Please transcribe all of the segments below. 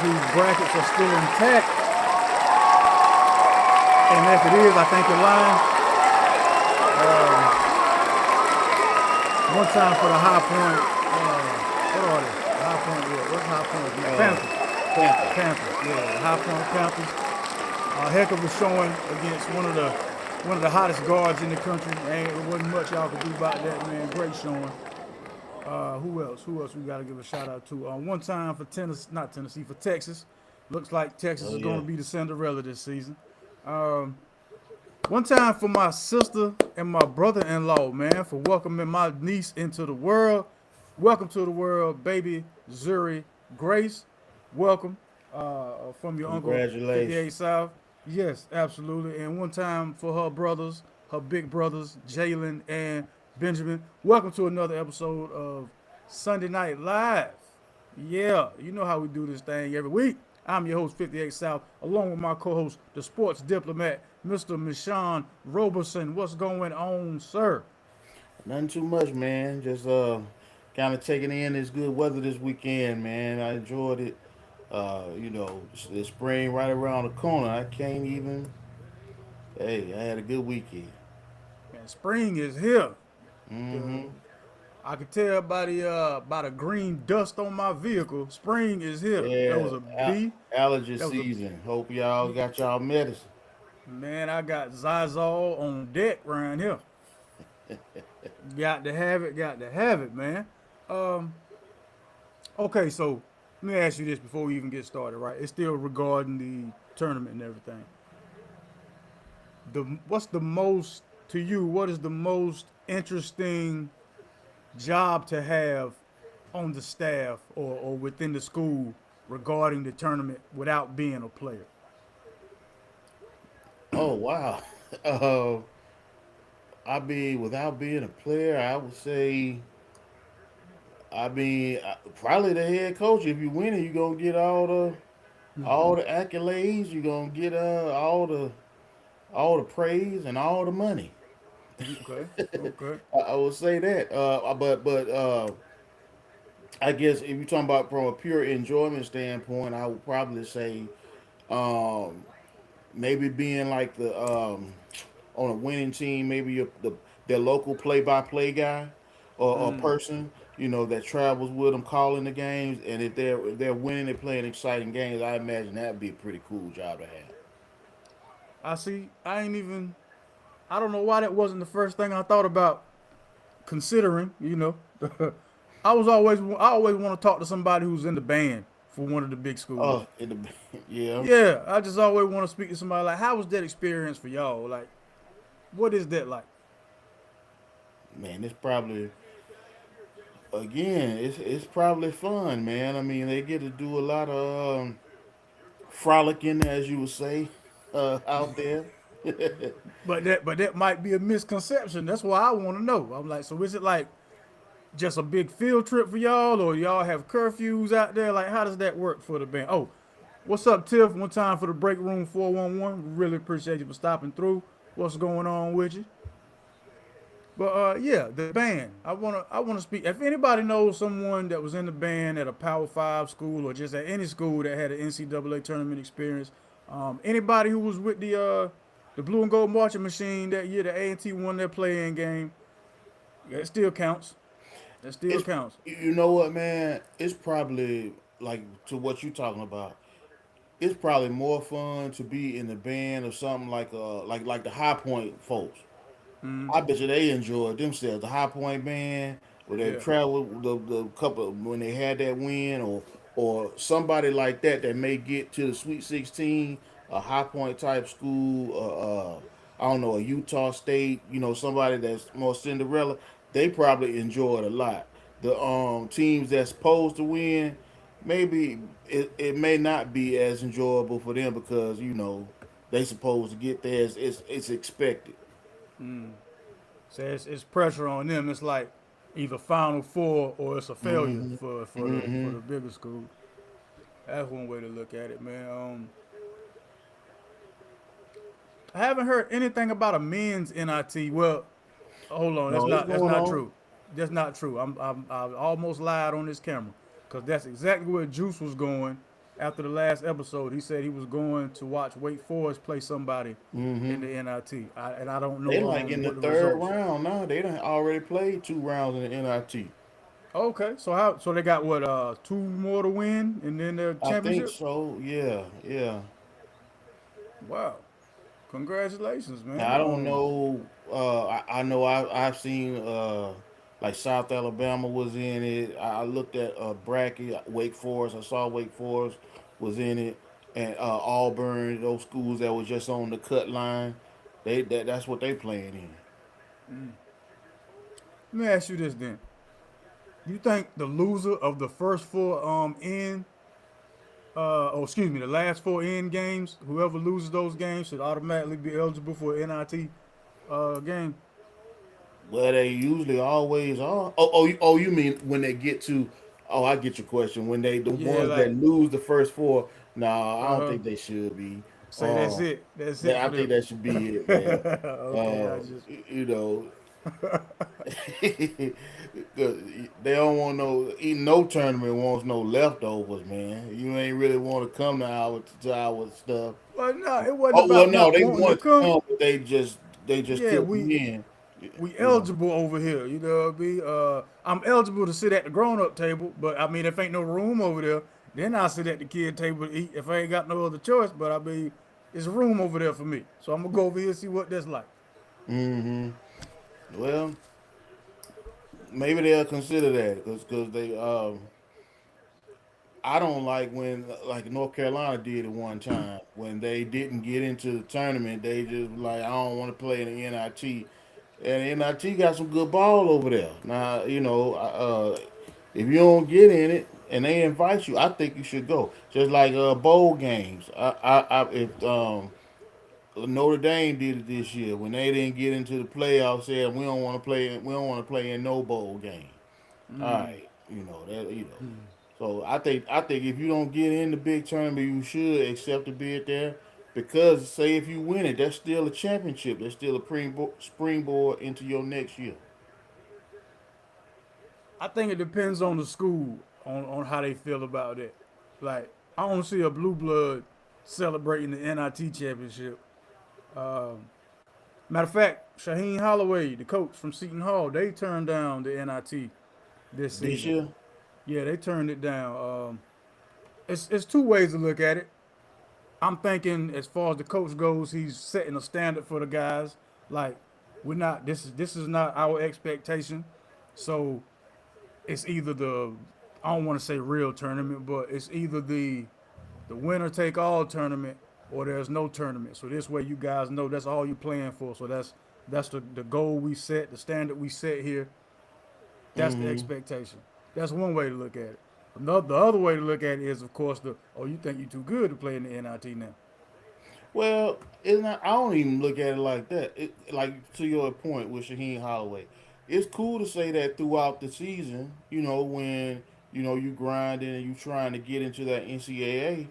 these brackets are still intact. And if it is, I think you're lying. One time for the High Point. What are they? High Point. Yeah, what's High Point? Panthers. Panther. Panthers. Yeah, High Point Panthers. A heck of a showing against one of the hottest guards in the country. There wasn't much y'all could do about that, man. Great showing. Who else? Who else we got to give a shout out to? One time for Tennessee, not Tennessee, for Texas. Looks like Texas Oh is going yeah. to be the Cinderella this season. One time for my sister and my brother-in-law, man, for welcoming my niece into the world. Welcome to the world, baby Zuri Grace. Welcome from your uncle, Congratulations. 58 South. Yes, absolutely. And one time for her brothers, her big brothers, Jalen and Benjamin. Welcome to another episode of Sunday Night Live. Yeah, you know how we do this thing every week. I'm your host, 58 South, along with my co-host, the sports diplomat, Mr. Michon Roberson. What's going on, sir? Nothing too much, man. Just kind of taking in this good weather this weekend, man. I enjoyed it. The spring right around the corner. I can't even. Hey, I had a good weekend. Man, spring is here. The, Mm-hmm. I could tell by the green dust on my vehicle. Spring is here. That Yeah, was a B. allergy That was a season. Hope y'all got y'all medicine. man. I got Zizal on deck around here. Got to have it. Got to have it, man. Um. Okay, so let me ask you this before we even get started. Right? It's still regarding the tournament and everything. What's the most to you? What is the most interesting job to have on the staff or within the school regarding the tournament without being a player? Oh wow. Uh, without being a player, I would say. Probably the head coach. If you win it, you gonna get all the accolades. You gonna get all the praise and all the money. Okay, okay. I would say that. But I guess if you're talking about from a pure enjoyment standpoint, I would probably say um, maybe being like the on a winning team, maybe their local play-by-play guy or person, that travels with them, calling the games, and if they're winning, they're playing exciting games. I imagine that'd be a pretty cool job to have. I see. I ain't even. I don't know why that wasn't the first thing I thought about considering. I always want to talk to somebody who's in the band for one of the big schools. Oh, yeah, Yeah, I just always want to speak to somebody like, how was that experience for y'all? Like, what is that like? man, it's probably again, it's probably fun, man. I mean, they get to do a lot of frolicking, as you would say, out there. But that might be a misconception. That's why I want to know. I'm like, so is it like just a big field trip for y'all, or y'all have curfews out there? Like, how does that work for the band? Oh, what's up, Tiff? One time for the break room 411. Really appreciate you for stopping through. What's going on with you? But yeah, the band. I wanna speak. If anybody knows someone that was in the band at a Power Five school or just at any school that had an NCAA tournament experience, anybody who was with the blue and gold marching machine that year, the A&T won their playing game. Yeah, it still counts. It still It's counts. you know what, man? It's probably like to what you talking about. It's probably more fun to be in the band or something like the High Point folks. I bet you they enjoyed themselves. The High Point band, where they Yeah. traveled the couple when they had that win, or somebody like that may get to the Sweet 16, a High Point type school, I don't know, a Utah State, somebody that's more Cinderella. They probably enjoy it a lot. The teams that's supposed to win, maybe it may not be as enjoyable for them because they supposed to get there. It's expected. So it's pressure on them. It's like either Final Four or it's a failure Hmm. for the bigger schools. That's one way to look at it, man. I haven't heard anything about a men's NIT. Well, hold on, No, it's that's going not on. true. That's not true. I almost lied on this camera because that's exactly where Juice was going. after the last episode, he said he was going to watch Wake Forest play somebody in Hmm. the NIT. And I don't They know like in the what the third results. round now. They done already played 2 rounds in the NIT. Okay, so how? So they got what? Two more to win, and then the I think championship. so. Yeah, yeah. Wow, congratulations, Now, man. I don't know. I know I've seen like South Alabama was in it. I looked at bracket Wake Forest. I saw Wake Forest was in it, and Auburn. Those schools that was just on the cut line. That's what they playing in. Let me ask you this then: you think the loser of the first four excuse me, the last four end games, whoever loses those games should automatically be eligible for an NIT game? Well, they usually always are. You mean when they get to? Oh, I get your question. When the Yeah, ones that like lose the first four, no, I don't uh, think they should be. say that's it I for think them. that should be it, man. Okay, I just You know, 'cause they don't want no tournament wants no leftovers, man. You ain't really want to come to our stuff. well, no, it wasn't Oh well, about no, not they wanting to wanted to come. come, but they just Yeah, couldn't win. we You know. eligible over here. You know what I mean? I'm eligible to sit at the grown up table, but I mean if ain't no room over there, then I sit at the kid table to eat if I ain't got no other choice. But I mean, there's room over there for me, so I'm gonna go over here and see what that's like. Hmm. Well, maybe they'll consider that because they I don't like when like North Carolina did it one time when they didn't get into the tournament. They just like I don't want to play in the NIT, and NIT got some good ball over there. Now if you don't get in it and they invite you, I think you should go. Just like bowl games. If Notre Dame did it this year when they didn't get into the playoffs, said we don't want to play. We don't want to play in no bowl game. All right, that. So I think if you don't get in the big tournament, you should accept to be it there, because say if you win it, that's still a championship. That's still a springboard into your next year. I think it depends on the school on how they feel about it. Like I don't see a blue blood celebrating the NIT championship. Matter of fact, Shaheen Holloway, the coach from Seton Hall, they turned down the NIT this This season. year, Yeah, they turned it down. It's two ways to look at it. I'm thinking as far as the coach goes, he's setting a standard for the guys. Like we're not this is not our expectation. So it's either I don't want to say real tournament, but it's either the winner take all tournament or there's no tournament. So this way you guys know that's all you're playing for. So that's the goal we set, the standard we set here. That's the hmm expectation. That's one way to look at it. The other way to look at it is, of course, you think you're too good to play in the NIT now. well, it's not. I don't even look at it like that. Like to your point with Shaheen Holloway, it's cool to say that throughout the season. When you grinding and you trying to get into that NCAA.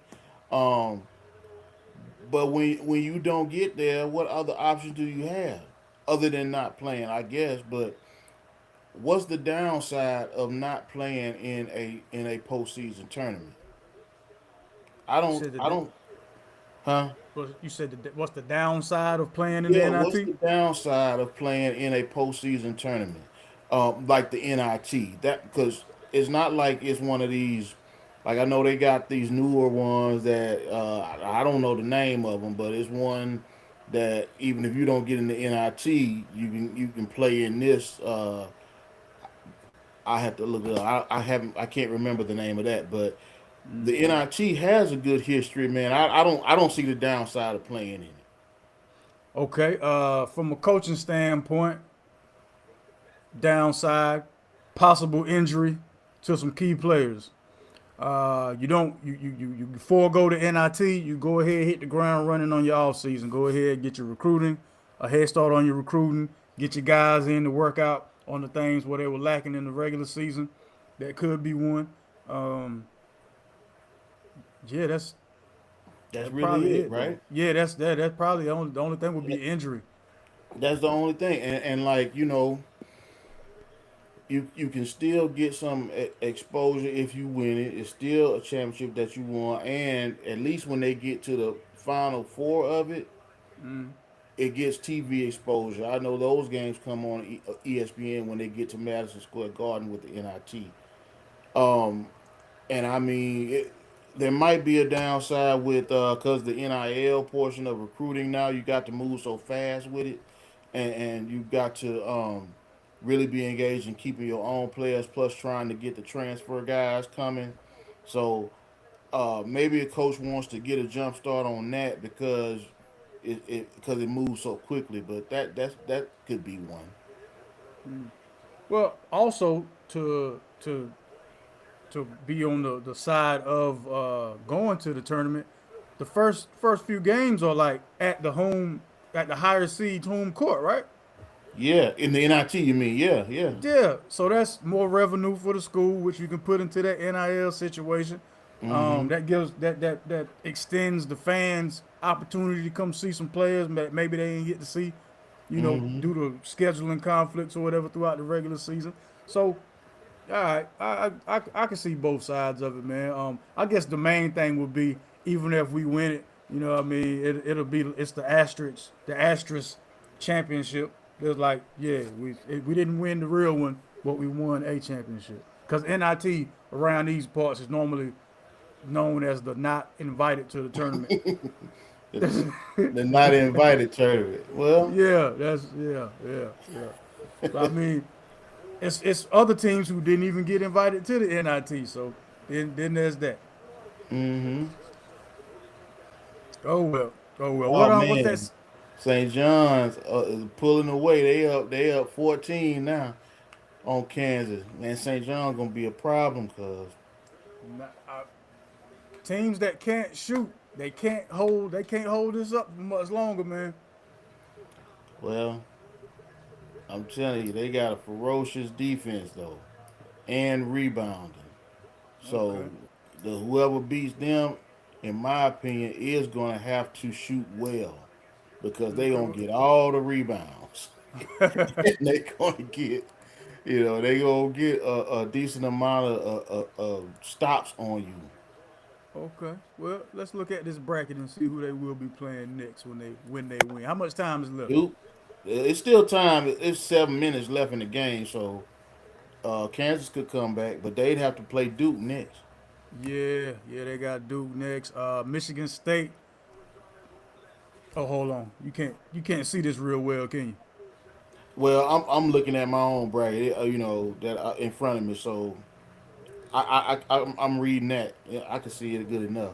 But when you don't get there, what other options do you have other than not playing? I guess. But what's the downside of not playing in a postseason tournament? I You don't. said I that. don't. Huh? You said that. What's the downside of playing in the Yeah. What's NIT? the downside of playing in a postseason tournament, like the NIT? That because it's not like it's one of these. Like I know they got these newer ones that I don't know the name of them, but it's one that even if you don't get in the NIT, you can play in this. I have to look it up. I can't remember the name of that, but the NIT has a good history, man. I don't see the downside of playing in it. Okay. From a coaching standpoint, downside, possible injury to some key players. You don't you forego the NIT. You go ahead hit the ground running on your off season. Go ahead get your recruiting, a head start on your recruiting. Get your guys in to work out on the things where they were lacking in the regular season. That could be one. Um, yeah, That's that's really probably it, it though. right? Yeah, that's probably the only thing would be injury. That's the only thing. And like, you can still get some exposure if you win it. It's still a championship that you won, and at least when they get to the final four of it, it gets TV exposure. I know those games come on ESPN when they get to Madison Square Garden with the NIT. And I mean, there might be a downside with because the NIL portion of recruiting now you got to move so fast with it, and you got to really be engaged in keeping your own players plus trying to get the transfer guys coming. So maybe a coach wants to get a jump start on that because it moves so quickly. But that could be one. Well, also to be on the side of going to the tournament, the first few games are like at the higher seeds home court, right? Yeah, in the NIT, you mean? Yeah, yeah. Yeah, so that's more revenue for the school, which you can put into that NIL situation. That gives that extends the fans opportunity to come see some players that maybe they didn't get to see, due to scheduling conflicts or whatever throughout the regular season. So, all right, I can see both sides of it, man. I guess the main thing would be even if we win it, what I mean, it's the asterisk championship. It's like, yeah, we didn't win the real one, but we won a championship. Because NIT around these parts is normally known as the not invited to the tournament. The not invited tournament. Well, yeah. So, I mean, it's other teams who didn't even get invited to the NIT. So then there's that. Oh well. oh What's man, that? St. John's is pulling away. They up 14 now on Kansas. Man, St. John's gonna be a problem because Teams that can't shoot, they can't hold this up for much longer, man. well, I'm telling you, they got a ferocious defense though, and rebounding. Okay. So whoever beats them, in my opinion, is gonna have to shoot well because they gonna get all the rebounds. And they gonna get, they gonna get a decent amount of stops on you. Okay. Well, let's look at this bracket and see who they will be playing next when they win. How much time is left? Duke, it's still time. It's 7 minutes left in the game, so Kansas could come back, but they'd have to play Duke next. Yeah, they got Duke next. Michigan State. Oh, hold on. You can't see this real well, can you? Well, I'm looking at my own bracket, that in front of me, so I'm reading that. Yeah, I can see it good enough.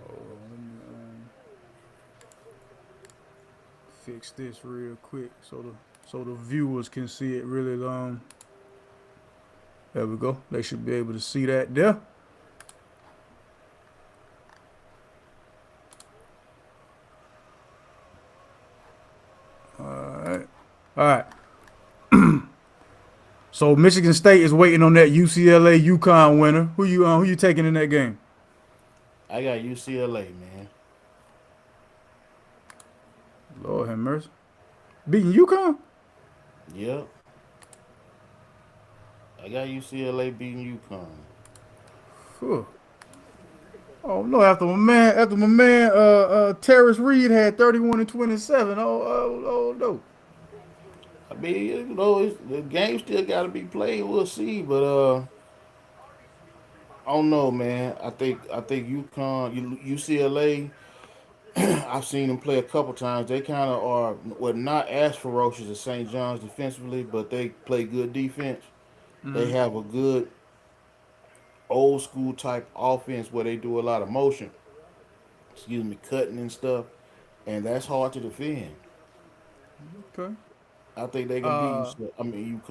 Hold on, let me fix this real quick so the viewers can see it really long. There we go. They should be able to see that there. All right. All right. So Michigan State is waiting on that UCLA UConn winner. Who you taking in that game? I got UCLA, man. Lord have mercy. Beating UConn? Yep, I got UCLA beating UConn. Phew. Oh no! After my man, Terrence Reed had 31 and 27. Oh no. I mean, the game still got to be played. We'll see, but I don't know, man. I think UConn, UCLA. I've seen them play a couple times. They kind of are, well, not as ferocious as St. John's defensively, but they play good defense. They have a good old school type offense where they do a lot of motion. Excuse me, cutting and stuff, and that's hard to defend. Okay. I think they can beat. I mean,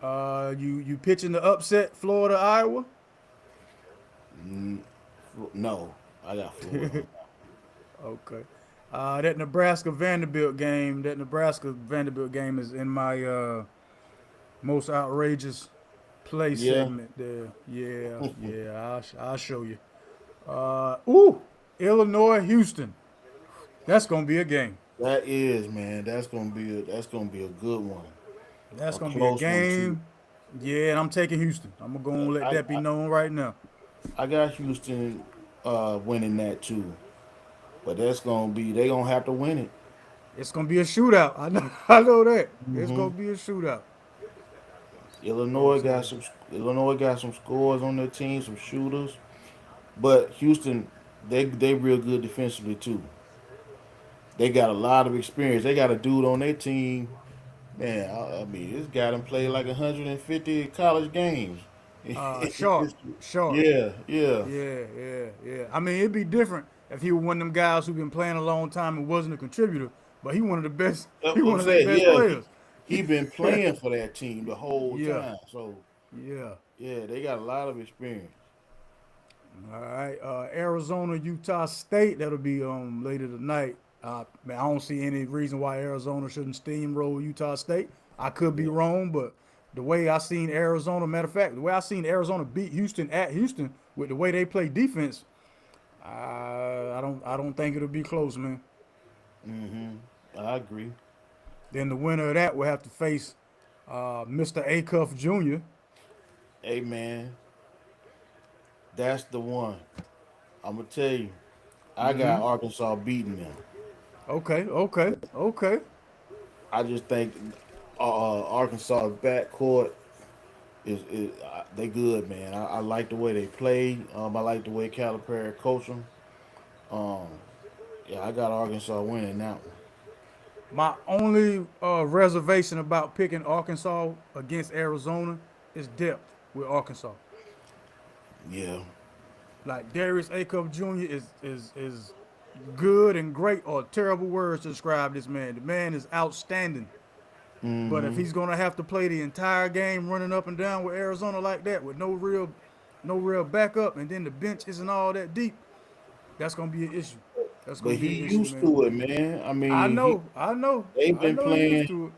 UConn. You pitching the upset, Florida, Iowa? No, I got Florida. Okay. That Nebraska Vanderbilt game is in my most outrageous play Yeah, segment there. Yeah. I'll show you. Illinois, Houston. That's gonna be a game. That is, man. That's gonna be a good one, That's a gonna be a close one too. game. Yeah, and I'm taking Houston. I'm gonna go and let I that be known right now. I got Houston winning that too, but that's gonna be they gonna have to win it. It's gonna be a shootout. I know. I know that. It's Hmm gonna be a shootout. Illinois Folks, got some scores on their team, some shooters, but Houston they real good defensively too. They got a lot of experience. They got a dude on their team. Man, I mean, this guy done played like 150 college games. Sharp, sharp. Yeah, yeah. Yeah, yeah, yeah. I mean, it'd be different if he was one of them guys who been playing a long time and wasn't a contributor, but he one of the best. That's He what one I'm of their saying. best Yeah, players. he been playing for that team the whole Yeah, time. So yeah. yeah, they got a lot of experience. All right. Arizona, Utah State. That'll be later tonight. Man, I don't see any reason why Arizona shouldn't steamroll Utah State. I could be Yeah. wrong, but the way I seen Arizona, matter of fact, the way I seen Arizona beat Houston at Houston with the way they play defense, I don't think it'll be close, man. I agree. Then the winner of that will have to face Mr. Acuff Jr. Hey man, that's the one. I'm gonna tell you, I got Arkansas beating them. Okay, okay, okay. I just think Arkansas backcourt they good, man. I like the way they play. I like the way Calipari coach them. Um, yeah, I got Arkansas winning that one. My only reservation about picking Arkansas against Arizona is depth with Arkansas. Yeah, Like Darius Acuff Jr. is good and great or terrible words to describe this man. The man is outstanding. But if he's gonna have to play the entire game running up and down with Arizona like that with no real backup, and then the bench isn't all that deep, that's gonna be an issue. That's but gonna he be an issue, used man. to it, man. I I mean, know, I know, they've I been know he's used playing to it.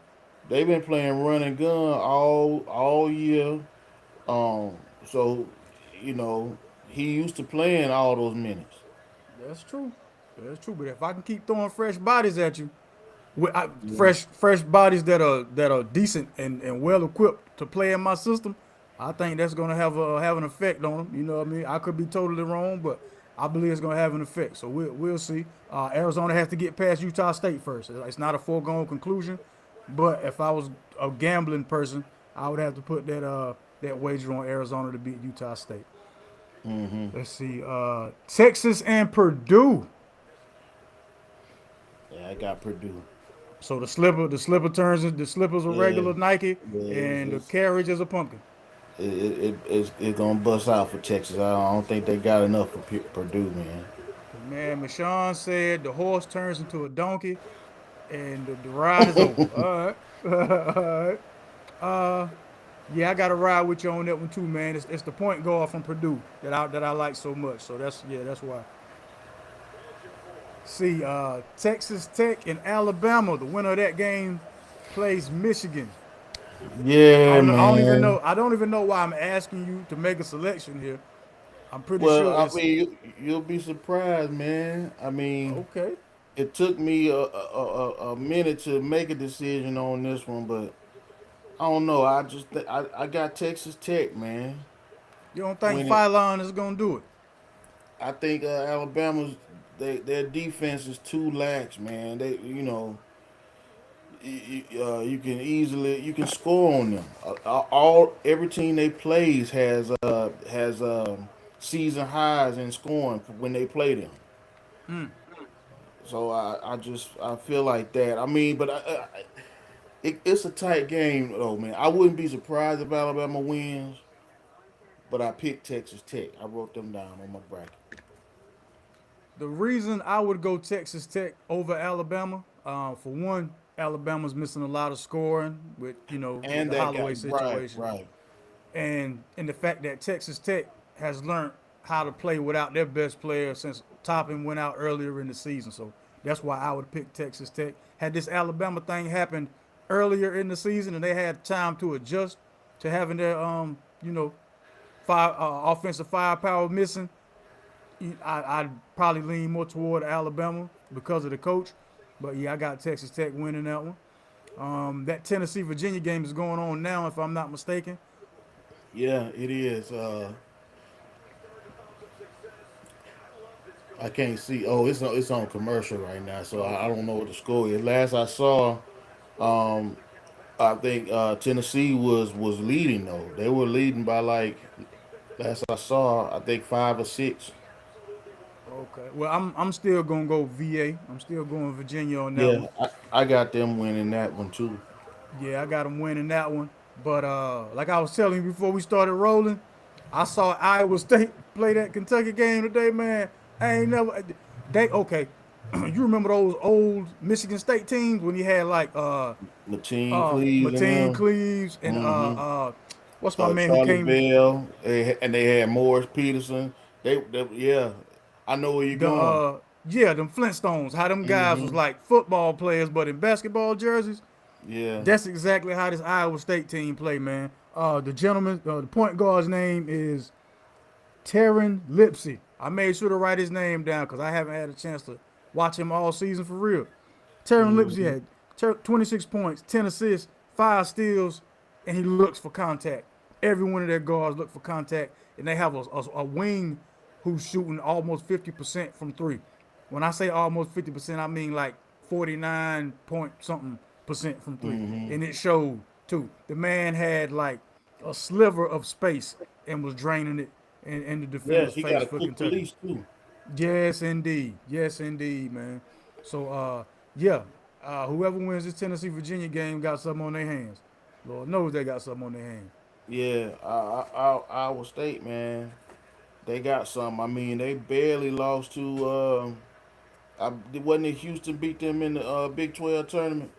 they've been playing run and gun all year. Um, so you know he used to playing all those minutes. That's true. That's true. But if I can keep throwing fresh bodies at you, Yeah. fresh bodies that are decent and well equipped to play in my system, I think that's gonna have an effect on them. You know what I mean? I could be totally wrong, but I believe it's gonna have an effect. So we'll see. Arizona has to get past Utah State first. It's not a foregone conclusion, but if I was a gambling person, I would have to put that wager on Arizona to beat Utah State. Let's see. Texas and Purdue. Yeah, I got Purdue. So the slipper the slipper's a Yeah, regular Nike, yeah, and the carriage is a pumpkin. it's gonna bust out for Texas. I don't think they got enough for Purdue, man. Man, Michon said the horse turns into a donkey, and the ride is over. All right, all right. Yeah, I got to ride with you on that one too, man. It's the point guard from Purdue that I like so much. So that's why. See, Texas Tech and Alabama. The winner of that game plays Michigan. Yeah, I don't even know. man. I don't even know why I'm asking you to make a selection here. I'm pretty Well, sure I it's mean, you'll be surprised, man. I mean, okay. it took me a minute to make a decision on this one, but I don't know. I got Texas Tech, man. You don't think When it, Phylon is gonna do it? I think Alabama's their defense is too lax, man. You can you can score on them. All every team they plays has season highs in scoring when they play them. So I feel like that. I mean, but it's a tight game though, man. I wouldn't be surprised if Alabama wins, but I picked Texas Tech. I wrote them down on my bracket. The reason I would go Texas Tech over Alabama, for one, Alabama's missing a lot of scoring with And the that guy, Holloway right, situation, right. and the fact that Texas Tech has learned how to play without their best player since Toppin went out earlier in the season. So that's why I would pick Texas Tech. Had this Alabama thing happened earlier in the season and they had time to adjust to having their offensive firepower missing, I'd probably lean more toward Alabama because of the coach. But yeah, I got Texas Tech winning that one. That Tennessee Virginia game is going on now, if I'm not mistaken. Yeah, it is. I can't see. Oh, it's on commercial right now, so I don't know what the score is. Last I saw, um, I think Tennessee was leading though. They were leading by like last I saw, I think 5 or 6. Okay. Well, I'm still gonna go VA. I'm still going Virginia on that Yeah, one. I got them winning that one too. Yeah, I got them winning that one. But like I was telling you before we started rolling, I saw Iowa State play that Kentucky game today, man. I ain't never they okay. You remember those old Michigan State teams when you had like Mateen Cleaves and Mateen them. Cleaves and Mm-hmm. what's my man who Charlie came Bell, and they had Morris Peterson. They yeah, I know where you're the going. yeah, them Flintstones, how them guys was Hmm. like football players but in basketball jerseys. Yeah, That's exactly how this Iowa State team play, man. The gentleman, the point guard's name is Taryn Lipsey. I made sure to write his name down because I haven't had a chance to watch him all season for real. Taryn Lipsey hmm had 26 points, 10 assists, 5 steals, and he looks for contact. Every one of their guards look for contact, and they have a wing who's shooting almost 50% from three. When I say almost 50%, I mean like 49 point something percent from three. hmm And it showed too. The man had like a sliver of space and was draining it in the yeah. defender's He got face a for quick Kentucky. release too. Yes, indeed. Yes, indeed, man. So, yeah, whoever wins this Tennessee Virginia game got something on their hands. Lord knows they got something on their hands. Yeah, Iowa State, man, they got some. I mean, they barely lost to. Wasn't it Houston beat them in the Big 12 tournament?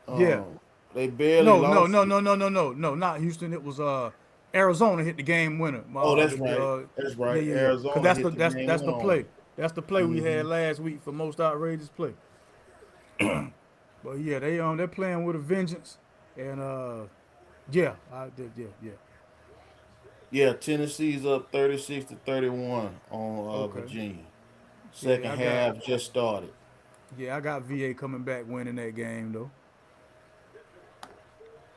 Yeah. Um, they barely No, no, lost. no, no, no, no, no, no, not Houston. It was Arizona hit the game winner. Oh, that's right. That's Yeah, right. yeah, yeah. Cause Arizona hit the game that's win the on play. That's the play we had them. last week for most outrageous play. But yeah, they're playing with a vengeance, and yeah, I did, yeah, yeah. Yeah, Tennessee's up 36-31 on Okay. Virginia. Yeah, Second I got half just started. yeah, I got VA coming back winning that game though.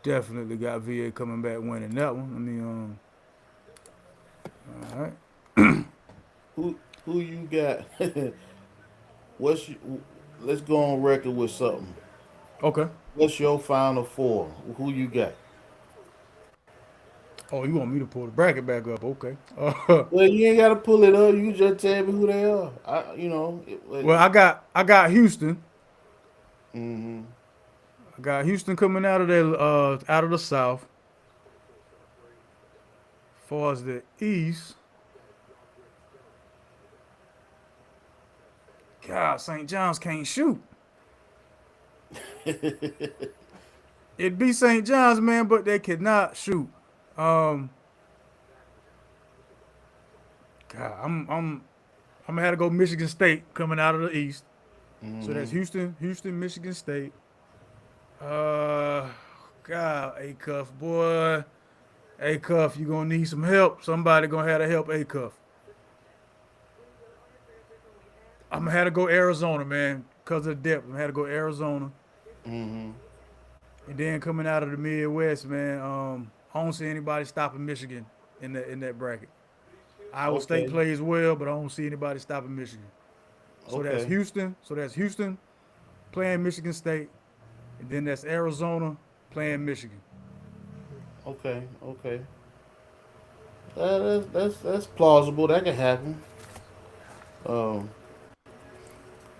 Definitely got VA coming back winning that one. I mean, all right. Who you got? What's your, let's go on record with something. Okay. What's your final four? Who you got? Oh, you want me to pull the bracket back up? Okay. Well, you ain't gotta pull it up. You just tell me who they are. Well, I got Houston. Mm-hmm. I got Houston coming out of the South. As far as the East, God, St. John's can't shoot. It be St. John's, man, but they cannot shoot. Um, God, I'm gonna have to go Michigan State coming out of the East. So that's Mm-hmm. Houston, Michigan State. Uh, God, A Cuff, boy, A Cuff, you gonna need some help. Somebody gonna have to help A Cuff. I'm gonna have to go Arizona, man, because of the depth. I'm gonna have to go Arizona, Mm-hmm. and then coming out of the Midwest, man. I don't see anybody stopping Michigan in that bracket. Iowa State Okay. plays well, but I don't see anybody stopping Michigan. So that's Okay. Houston. So that's Houston playing Michigan State, and then that's Arizona playing Michigan. Okay. Okay. That's plausible. That can happen. Um,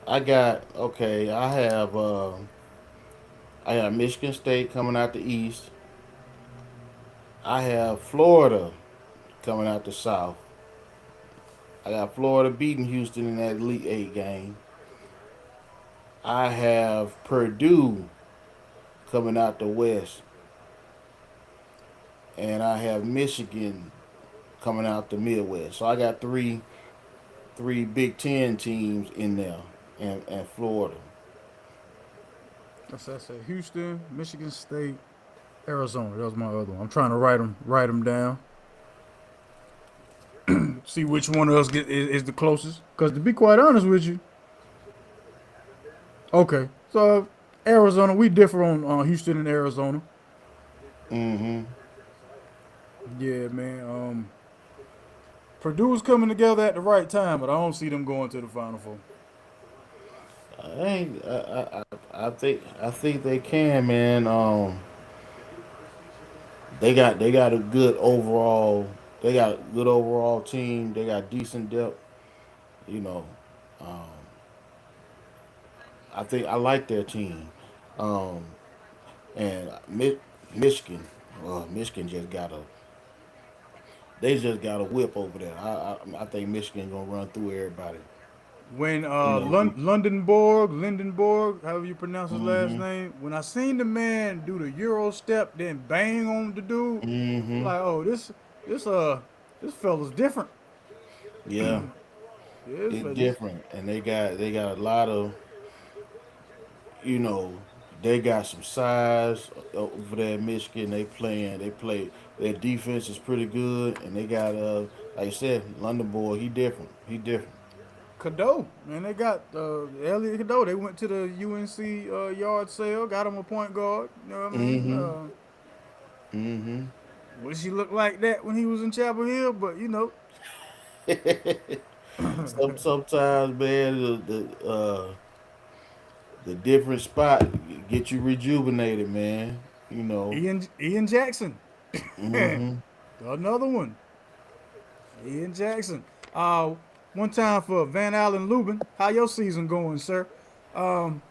I got okay. I have Michigan State coming out the East. I have Florida coming out the South. I got Florida beating Houston in that Elite Eight game. I have Purdue coming out the West, and I have Michigan coming out the Midwest. So I got three Big Ten teams in there, and Florida. That's I said Houston, Michigan State, Arizona. That was my other one. I'm trying to write them down. See which one of us is the closest. Because to be quite honest with you, Okay, so Arizona, we differ on Houston and Arizona. Mm-hmm. Yeah, man. Purdue's coming together at the right time, but I don't see them going to the Final Four. I ain't. I think they can, man. They got a good overall. They got a good overall team. They got decent depth. You know, um, I think I like their team. Um, and Michigan, Michigan just got a. They just got a whip over there. I think Michigan gonna run through everybody. When You know. Lindenborg, however you pronounce his last Mm-hmm. name, when I seen the man do the Euro step, then bang on the dude, I'm Mm-hmm. like, oh, this this fella's different. Yeah, This, it's this different, and they got a lot of you know, they got some size over there in Michigan. They play. Their defense is pretty good, and they got like I said, London boy. He different. He different. Cadeau, man, they got Elliot Cadeau. They went to the UNC yard sale, got him a point guard. You know what I mean? Mm-hmm. Mm-hmm. Wish he looked like that when he was in Chapel Hill, but you know, Sometimes, man, the different spot get you rejuvenated, man. You know. Ian Jackson, Mm-hmm. another one. Ian Jackson. Uh, One time for Van Allen Lubin. How your season going, sir? Um,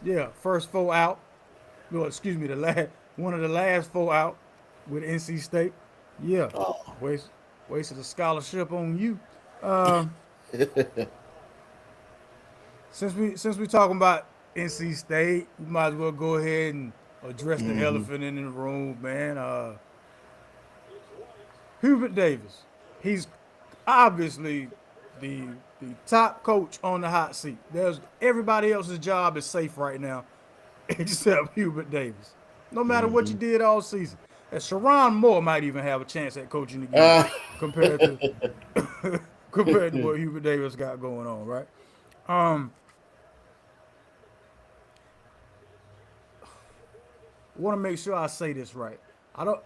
yeah, first four out. No, excuse me, the last one of the last four out with NC State. Yeah, Oh. waste wasted a scholarship on you. Um, since we talking about NC State, we might as well go ahead and address the Mm-hmm. elephant in the room, man. Hubert Davis. He's obviously the top coach on the hot seat. There's everybody else's job is safe right now, except Hubert Davis. No matter what Mm-hmm. you did all season, and Sharon Moore might even have a chance at coaching again, Ah. compared to compared to what Hubert Davis got going on, right? Um, I want to make sure I say this right. I don't.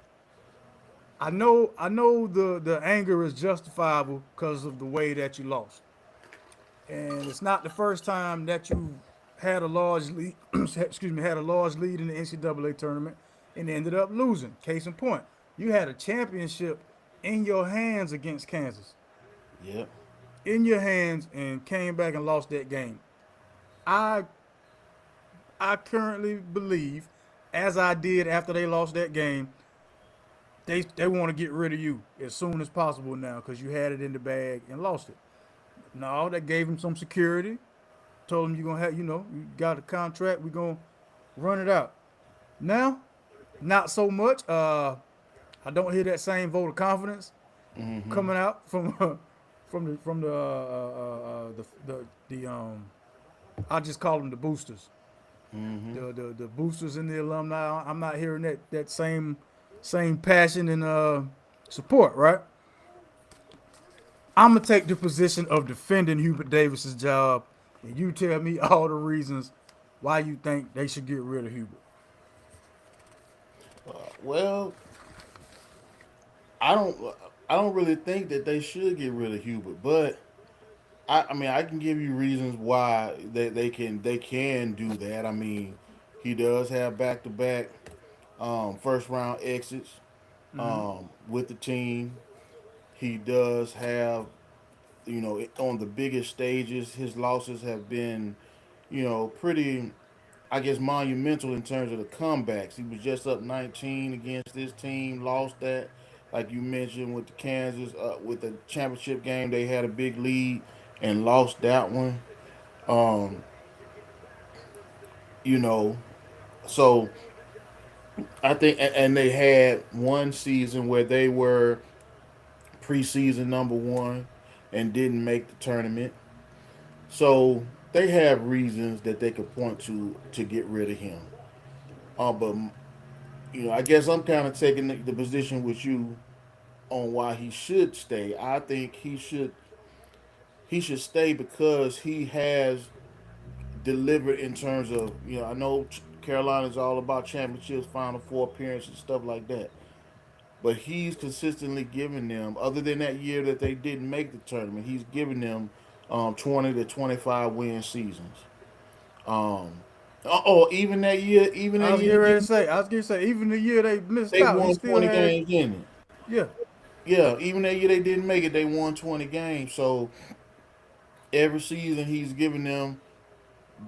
I know the anger is justifiable because of the way that you lost. And it's not the first time that you had a large lead. Excuse me, had a large lead in the NCAA tournament and ended up losing. Case in point, you had a championship in your hands against Kansas, Yep. in your hands, and came back and lost that game. I I currently believe, as I did after they lost that game, they want to get rid of you as soon as possible now because you had it in the bag and lost it. No, that gave him some security. Told him you're gonna have, you got a contract. We're gonna run it out. Now, not so much. I don't hear that same vote of confidence Mm-hmm. coming out from the I just call them the boosters. Mm-hmm. The boosters and the alumni. I'm not hearing that same passion and support. Right. I'm gonna take the position of defending Hubert Davis's job, and you tell me all the reasons why you think they should get rid of Hubert. Well, I don't. I don't really think that they should get rid of Hubert, but I mean, I can give you reasons why they can do that. I mean, he does have back to back first round exits with the team. He does have on the biggest stages, his losses have been pretty, I guess, monumental in terms of the comebacks. He was just up 19 against this team, lost that, like you mentioned with the Kansas, with the championship game. They had a big lead and lost that one. Um, you know, so I think, and they had one season where they were preseason number one and didn't make the tournament. So they have reasons that they could point to get rid of him. But I guess I'm kind of taking the position with you on why he should stay. I think he should stay because he has delivered in terms of, I know Carolina's all about championships, Final Four appearances, stuff like that. But he's consistently giving them, other than that year that they didn't make the tournament, he's giving them 20 to 25 win seasons. Even that year, I was getting ready to say, even the year they missed they out, he won still 20 had, games in it. yeah. Yeah, even that year they didn't make it, they won 20 games. So every season he's giving them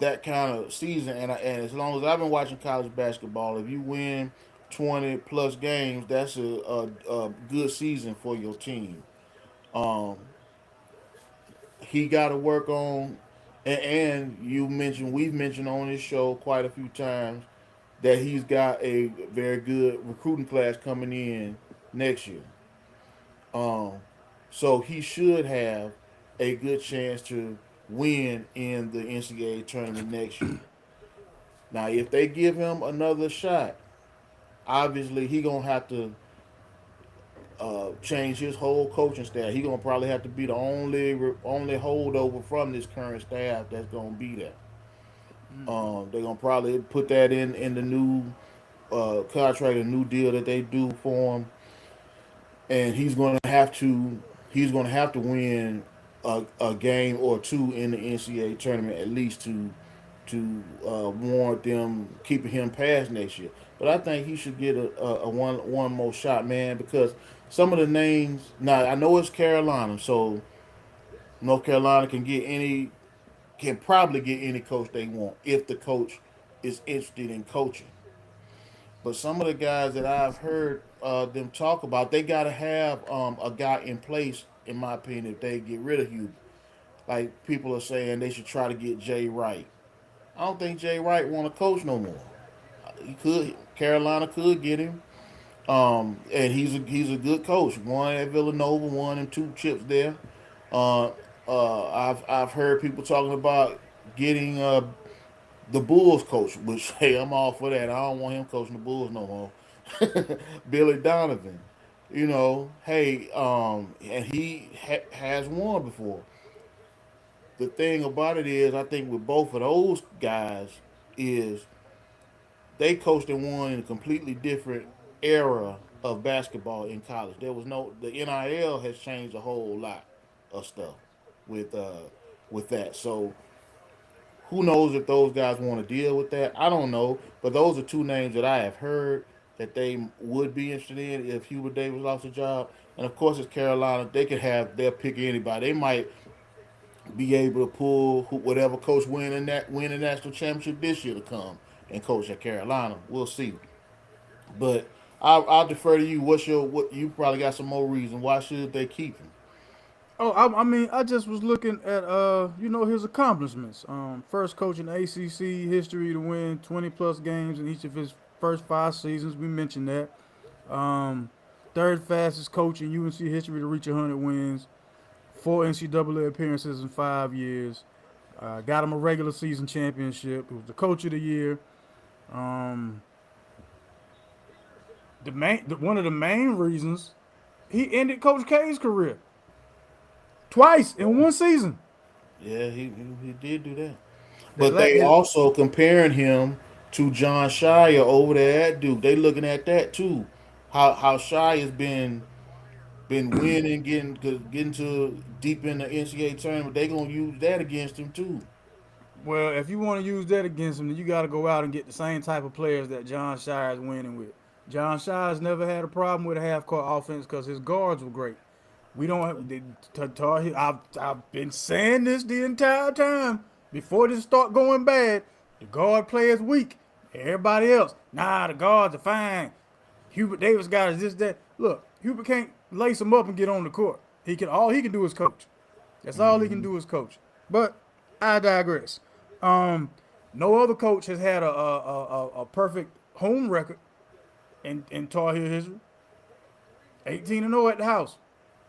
that kind of season. And as long as I've been watching college basketball, if you win 20 plus games, that's a good season for your team. Um, he got to work on, and we've mentioned on this show quite a few times that he's got a very good recruiting class coming in next year. Um, so he should have a good chance to win in the NCAA tournament next year. Now, if they give him another shot, obviously he gonna have to change his whole coaching staff. He gonna probably have to be the only holdover from this current staff that's gonna be there. They're gonna probably put that in the new contract, a new deal that they do for him, and he's gonna have to win a game or two in the NCAA tournament at least to warrant them keeping him past next year. But I think he should get a one more shot, man, because some of the names. Now I know it's Carolina, so North Carolina can probably get any coach they want if the coach is interested in coaching. But some of the guys that I've heard them talk about, they got to have a guy in place, in my opinion, if they get rid of Hubert. Like people are saying, they should try to get Jay Wright. I don't think Jay Wright want to coach no more. Carolina could get him, and he's a good coach. One at Villanova, one and two chips there. Uh, I've heard people talking about getting the Bulls coach, which hey, I'm all for that. I don't want him coaching the Bulls no more. Billy Donovan, hey, and he has won before. The thing about it is, I think with both of those guys, is they coached and won in a completely different era of basketball in college. The NIL has changed a whole lot of stuff with with that. So who knows if those guys want to deal with that? I don't know, but those are two names that I have heard that they would be interested in if Hubert Davis lost a job. And of course, it's Carolina. They'll pick anybody. They might be able to pull whatever coach win the national championship this year to come and coach at Carolina. We'll see. But I'll defer to you. What you probably got some more reason why should they keep him? Oh, I mean, I just was looking at his accomplishments. First coach in ACC history to win 20 plus games in each of his first 5 seasons. We mentioned that. Um, Third fastest coach in UNC history to reach 100 wins. 4 NCAA appearances in 5 years. Got him a regular season championship. He was the coach of the year. Um, one of the main reasons he ended Coach K's career twice in one season. Yeah, he did do that. The But la- they his, also comparing him to John Shire over there at Duke. They looking at that too. How Shire has been winning, getting to deep in the NCAA tournament. They gonna use that against him too. well, if you want to use that against him, then you got to go out and get the same type of players that John Shire is winning with. John Shire's never had a problem with a half court offense because his guards were great. We don't have, I've been saying this the entire time. Before this start going bad, the guard play is weak. Everybody else, nah, the guards are fine. Hubert Davis got is this, that. Look, Hubert can't lace him up and get on the court. All he can do is coach. That's all he can do is coach. But I digress. No other coach has had a perfect home record in Tar Heel history. 18-0 at the house.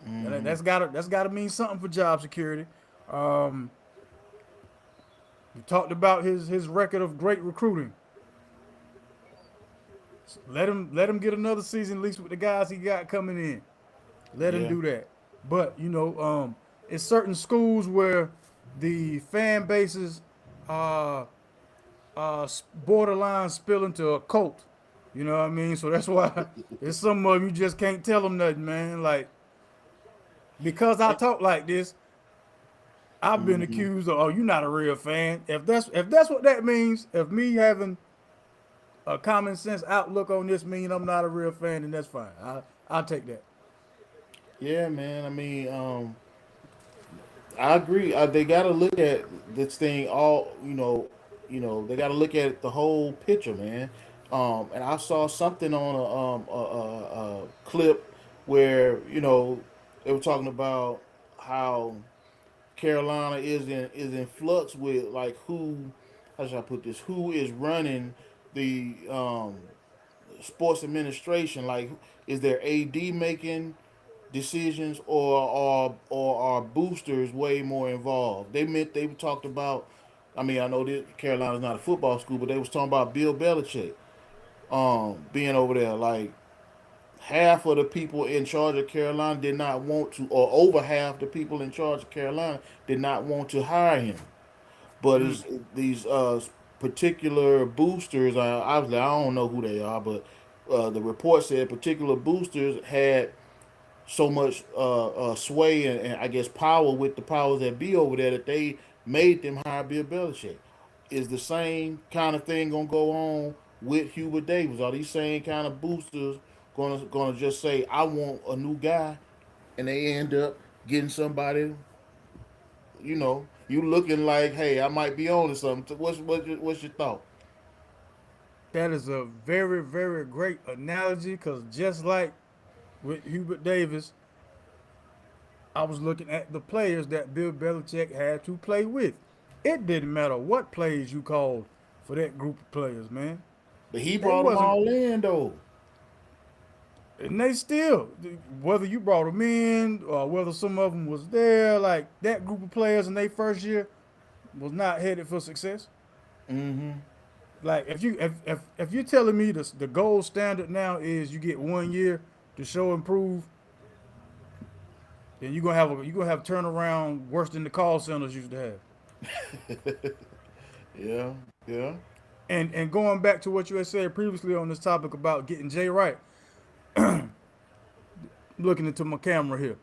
That's gotta mean something for job security. Um, we talked about his record of great recruiting. Let him get another season at least with the guys he got coming in. Let him Yeah. do that. But it's certain schools where the fan bases uh, borderline spill into a cult. You know what I mean? So that's why there's some of them you just can't tell them nothing, man. Like because I talk like this, I've been Mhm. accused of, oh, you're not a real fan. If that's what that means, if me having a common sense outlook on this mean I'm not a real fan, then that's fine. I'll take that. Yeah, man. I mean, I agree. They got to look at this thing all. They got to look at the whole picture, man. And I saw something on a clip where they were talking about how Carolina is in flux with like who. How should I put this? Who is running the sports administration? Like, is there AD making decisions, or are boosters way more involved? They talked about. I mean, I know that Carolina's not a football school, but they was talking about Bill Belichick being over there. Like half of the people in charge of Carolina did not want to, or over half the people in charge of Carolina did not want to hire him. But Mm. it's these particular boosters. Obviously, I don't know who they are, but the report said particular boosters had so much sway and I guess power with the powers that be over there that they made them hire Bill Belichick. Is the same kind of thing gonna go on with Hubert Davis? Are these same kind of boosters gonna just say I want a new guy, and they end up getting somebody? You looking like, hey, I might be on to something. What's your thought? That is a very, very great analogy because just like with Hubert Davis, I was looking at the players that Bill Belichick had to play with. It didn't matter what plays you called for that group of players, man. But he They brought them wasn't, all in though. and they still, whether you brought them in or whether some of them was there, like that group of players in their first year was not headed for success. Mm-hmm. Like if you're telling me the gold standard now is you get 1 year to show improve, then you're gonna have turnaround worse than the call centers used to have. Yeah, yeah. And going back to what you had said previously on this topic about getting Jay Wright, looking into my camera here,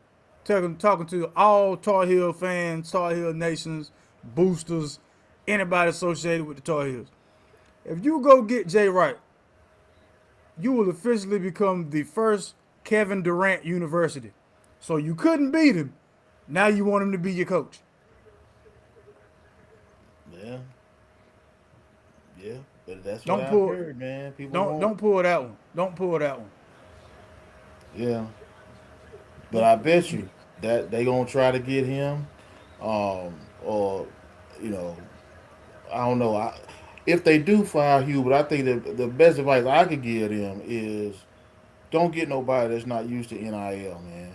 talking to all Tar Heel fans, Tar Heel nations, boosters, anybody associated with the Tar Heels. If you go get Jay Wright, you will officially become the first Kevin Durant University. So you couldn't beat him. Now you want him to be your coach. Yeah, yeah, but that's what Don't I've pull heard, man. People don't won't. don't pull that one. Don't pull that one. Yeah, but I bet you that they gonna try to get him, or you know, I don't know. If they do fire Hubert, I think the best advice I could give them is don't get nobody that's not used to NIL, man.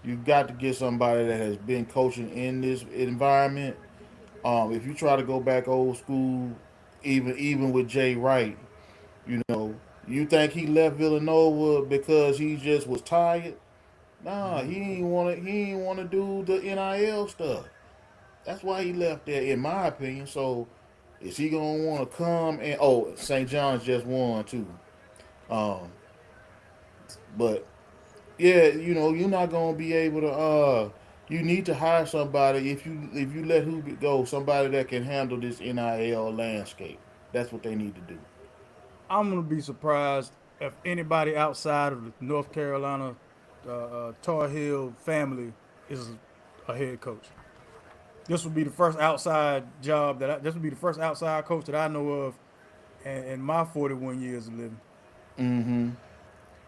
You got to get somebody that has been coaching in this environment. If you try to go back old school, even with Jay Wright, you think he left Villanova because he just was tired? Nah, he ain't wanna do the NIL stuff. That's why he left there, in my opinion. So is he gonna want to come and St. John's just won too. Um, but yeah, you're not gonna be able to. You need to hire somebody if you let Hubert go, somebody that can handle this NIL landscape. That's what they need to do. I'm gonna be surprised if anybody outside of the North Carolina Tar Heel family is a head coach. This would be the first outside job this would be the first outside coach that I know of in my 41 years of living. Mm-hmm.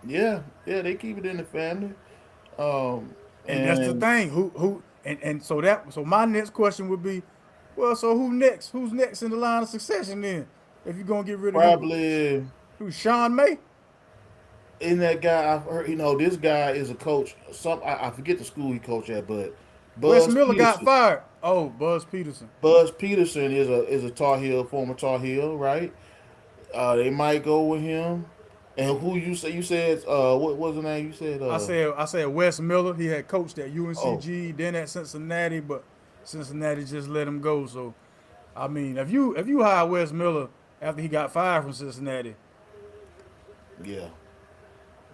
Yeah, yeah, they keep it in the family. Um, And that's the and thing. Who and so my next question would be, well, so who next? Who's next in the line of succession then? If you're gonna get rid of Hubert, probably who's Sean May? in that guy, I've heard. This guy is a coach. I forget the school he coached at, but Wes Buzz Miller got Peterson. fired. Oh, Buzz Peterson. Buzz Peterson is a Tar Heel, former Tar Heel, right? They might go with him. And who you say? You said what was the name? You said I said Wes Miller. He had coached at oh UNCG, then at Cincinnati, but Cincinnati just let him go. So I mean, if you hire Wes Miller after he got fired from Cincinnati, Yeah,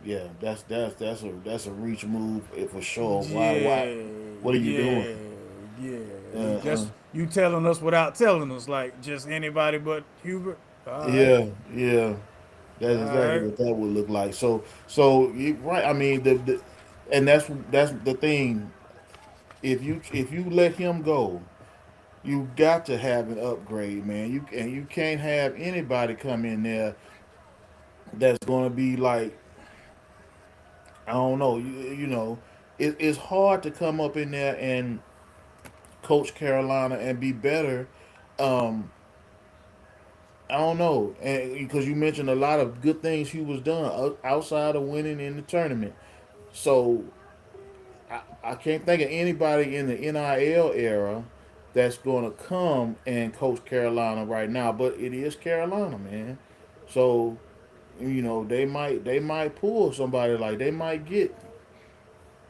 yeah, that's a reach move for sure. Why? yeah, What are you doing? yeah, yeah. Uh, That's you telling us without telling us, like just anybody but Hubert. All right, yeah, yeah. That's all exactly right. what that would look like. So right. I mean, and that's the thing. If you let him go, you got to have an upgrade, man. You can't have anybody come in there that's going to be like, I don't know. It's hard to come up in there and coach Carolina and be better. Um, I don't know, and because you mentioned a lot of good things he was done outside of winning in the tournament. So I can't think of anybody in the NIL era that's going to come and coach Carolina right now. But it is Carolina, man. So they might pull somebody, like they might get,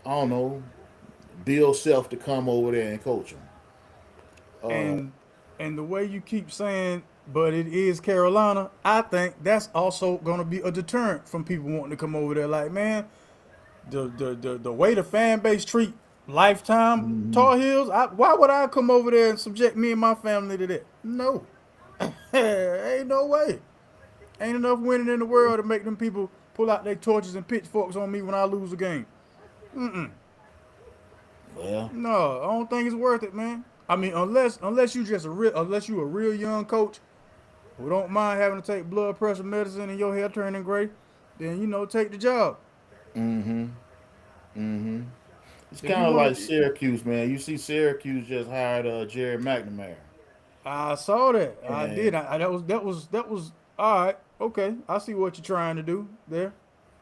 I don't know, Bill Self to come over there and coach them. And and the way you keep saying, but it is Carolina, I think that's also gonna be a deterrent from people wanting to come over there. Like, man, the way the fan base treat lifetime Hmm. Tar Heels, why would I come over there and subject me and my family to that? No, ain't no way. Ain't enough winning in the world to make them people pull out their torches and pitchforks on me when I lose a game. Well, No, I don't think it's worth it, man. I mean, unless you just a real unless you a real young coach who don't mind having to take blood pressure medicine and your hair turning gray, then take the job. it's If you kind of want like to, Syracuse, man. You see, Syracuse just hired Jerry McNamara, I saw that. I did. and That was all right. Okay, I see what you're trying to do there.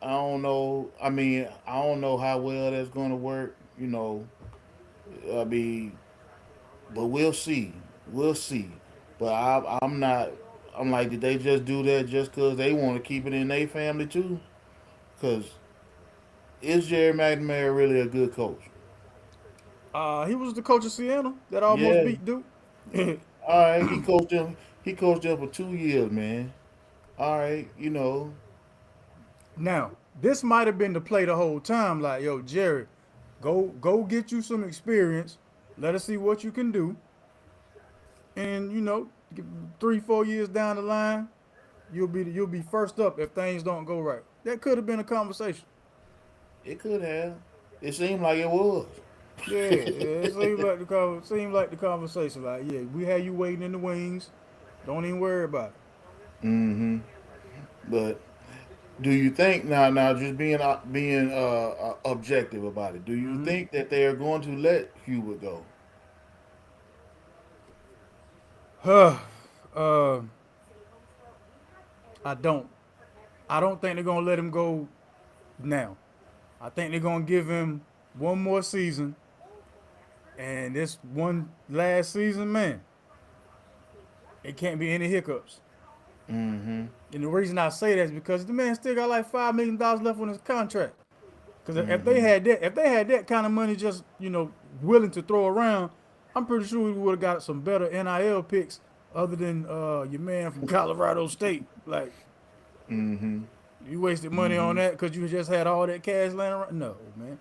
I don't know. I mean, I don't know how well that's going to work. I mean, but we'll see. We'll see. But I'm not. I'm like, did they just do that just because they want to keep it in their family too? Because is Jerry McNamara really a good coach? He was the coach of Siena that almost Yeah. beat Duke. All right. He coached them. He coached them for 2 years, man. All right. Now, this might have been the play the whole time. Like, yo, Jerry, go get you some experience. Let us see what you can do. And 3-4 years down the line, you'll be first up if things don't go right. That could have been a conversation. It could have. It seemed like it was. Yeah, it seemed like the conversation. Like, yeah, we had you waiting in the wings. Don't even worry about it. But do you think now just being objective about it? Do you think that they are going to let Hubert go? uh, I don't. I don't think they're gonna let him go now. I think they're gonna give him one more season, and this one last season, man, it can't be any hiccups. And the reason I say that is because the man still got like $5 million left on his contract. Because if they had that kind of money, just willing to throw around, I'm pretty sure we would have got some better NIL picks other than your man from Colorado State. Like, you wasted money on that because you just had all that cash laying around. No, man,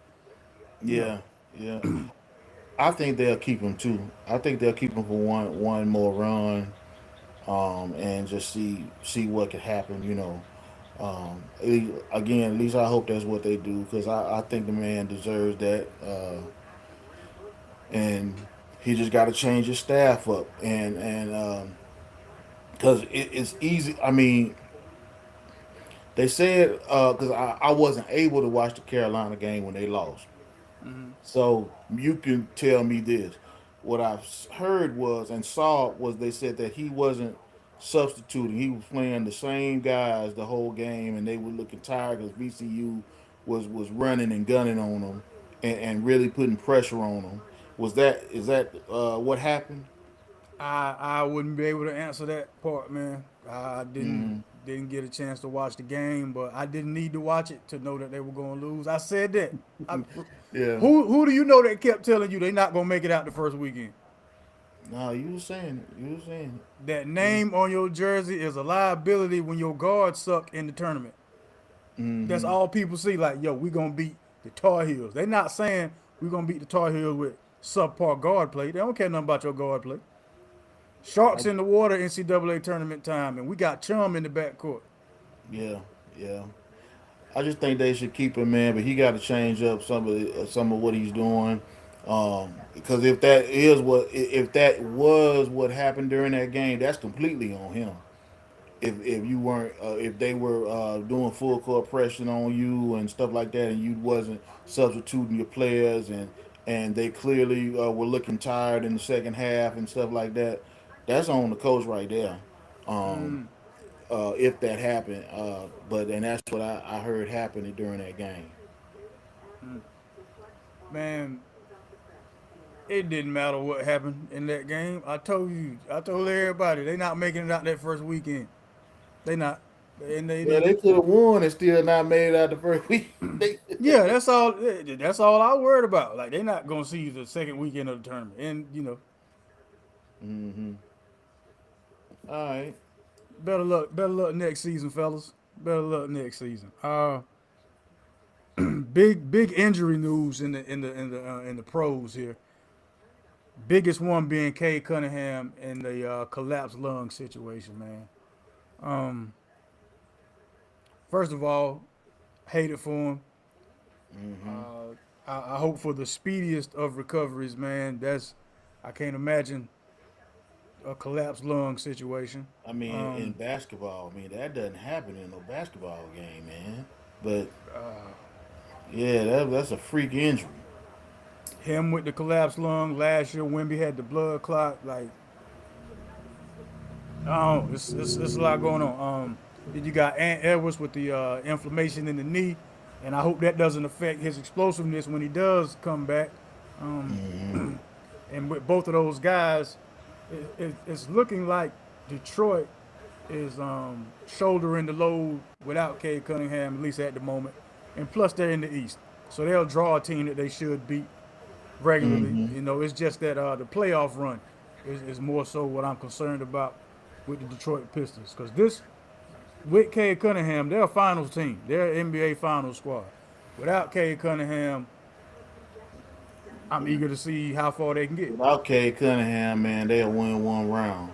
no. Yeah, yeah. I think they'll keep him too. I think they'll keep him for one more run, and just see what could happen. Again, at least I hope that's what they do because I think the man deserves that, and he just got to change his staff up and because it's easy. I mean, they said because I wasn't able to watch the Carolina game when they lost. So you can tell me this. What I've heard was and saw was they said that he wasn't substituting. He was playing the same guys the whole game, and they were looking tired because VCU was running and gunning on them and really putting pressure on them. Is that what happened? I wouldn't be able to answer that part, man. I didn't get a chance to watch the game, but I didn't need to watch it to know that they were going to lose. I said that. I, Yeah. who do you know that kept telling you they're not going to make it out the first weekend? No, you were saying it. You were saying That it. name on your jersey is a liability when your guards suck in the tournament. That's Mm-hmm. all people see. Like, yo, we gonna beat the Tar Heels. They not saying we gonna beat the Tar Heels with subpar guard play. They don't care nothing about your guard play. Sharks in the water, NCAA tournament time, and we got Chum in the backcourt. Yeah, yeah. I just think they should keep him, man. But he got to change up some of what he's doing. Because if that was what happened during that game, that's completely on him. If you weren't if they were doing full court pressing on you and stuff like that, and you wasn't substituting your players, and they clearly were looking tired in the second half and stuff like that, that's on the coach right there. Um, if that happened, but and that's what I heard happening during that game. Man, it didn't matter what happened in that game. I told you, I told everybody, they not making it out that first weekend. They not, and Yeah, they could have won and still not made it out the first week. yeah, that's all. That's all I worried about. Like they not gonna see the second weekend of the tournament, and Mm-hmm. All right. better luck next season, fellas. Better luck next season. Big injury news in the pros here. Biggest one being Kay Cunningham and the collapsed lung situation, man. Um, First of all, hate it for him. Mm-hmm. I hope for the speediest of recoveries, man. I can't imagine a collapsed lung situation. I mean, in Um, basketball, I mean that doesn't happen in no basketball game, man. But yeah, that's a freak injury. Him with the collapsed lung last year, Wimby had the blood clot. Like, oh, it's a lot going on. Then you got Ant Edwards with the inflammation in the knee, and I hope that doesn't affect his explosiveness when he does come back. Um, Mm-hmm. and with both of those guys, it's looking like Detroit is shouldering the load without Cade Cunningham, at least at the moment. And plus, they're in the East, so they'll draw a team that they should beat regularly. Mm-hmm. It's just that the playoff run is more so what I'm concerned about with the Detroit Pistons, because this with Cade Cunningham, they're a finals team. They're an NBA finals squad. Without Cade Cunningham, I'm eager to see how far they can get. Without Cade Cunningham, man, they'll win one round,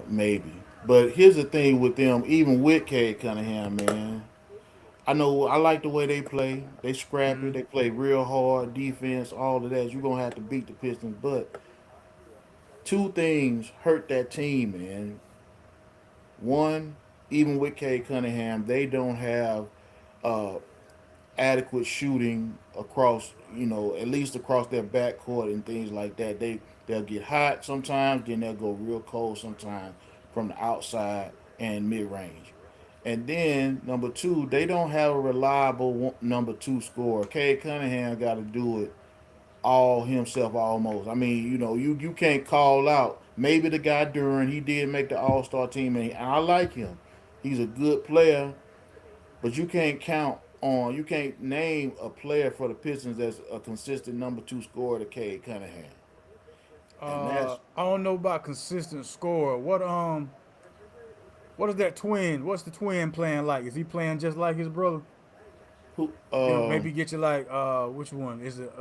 maybe. But here's the thing with them, even with Cade Cunningham, man. I know I like the way they play. They scrappy. They play real hard defense. All of that. You're gonna have to beat the Pistons, but two things hurt that team, man. One, even with Cade Cunningham, they don't have uh, adequate shooting across, at least across their backcourt and things like that. They'll get hot sometimes, then they'll go real cold sometimes from the outside and mid range. And then number two, they don't have a reliable number two scorer. Cade Cunningham got to do it all himself almost. I mean, you can't call out. Maybe the guy Duran, he did make the All Star team, and I like him. He's a good player, but you can't name a player for the Pistons that's a consistent number two scorer to Cade Cunningham. And that's I don't know about consistent score. What is that twin? What's the twin playing like? Is he playing just like his brother? who Maybe get you like which one is it?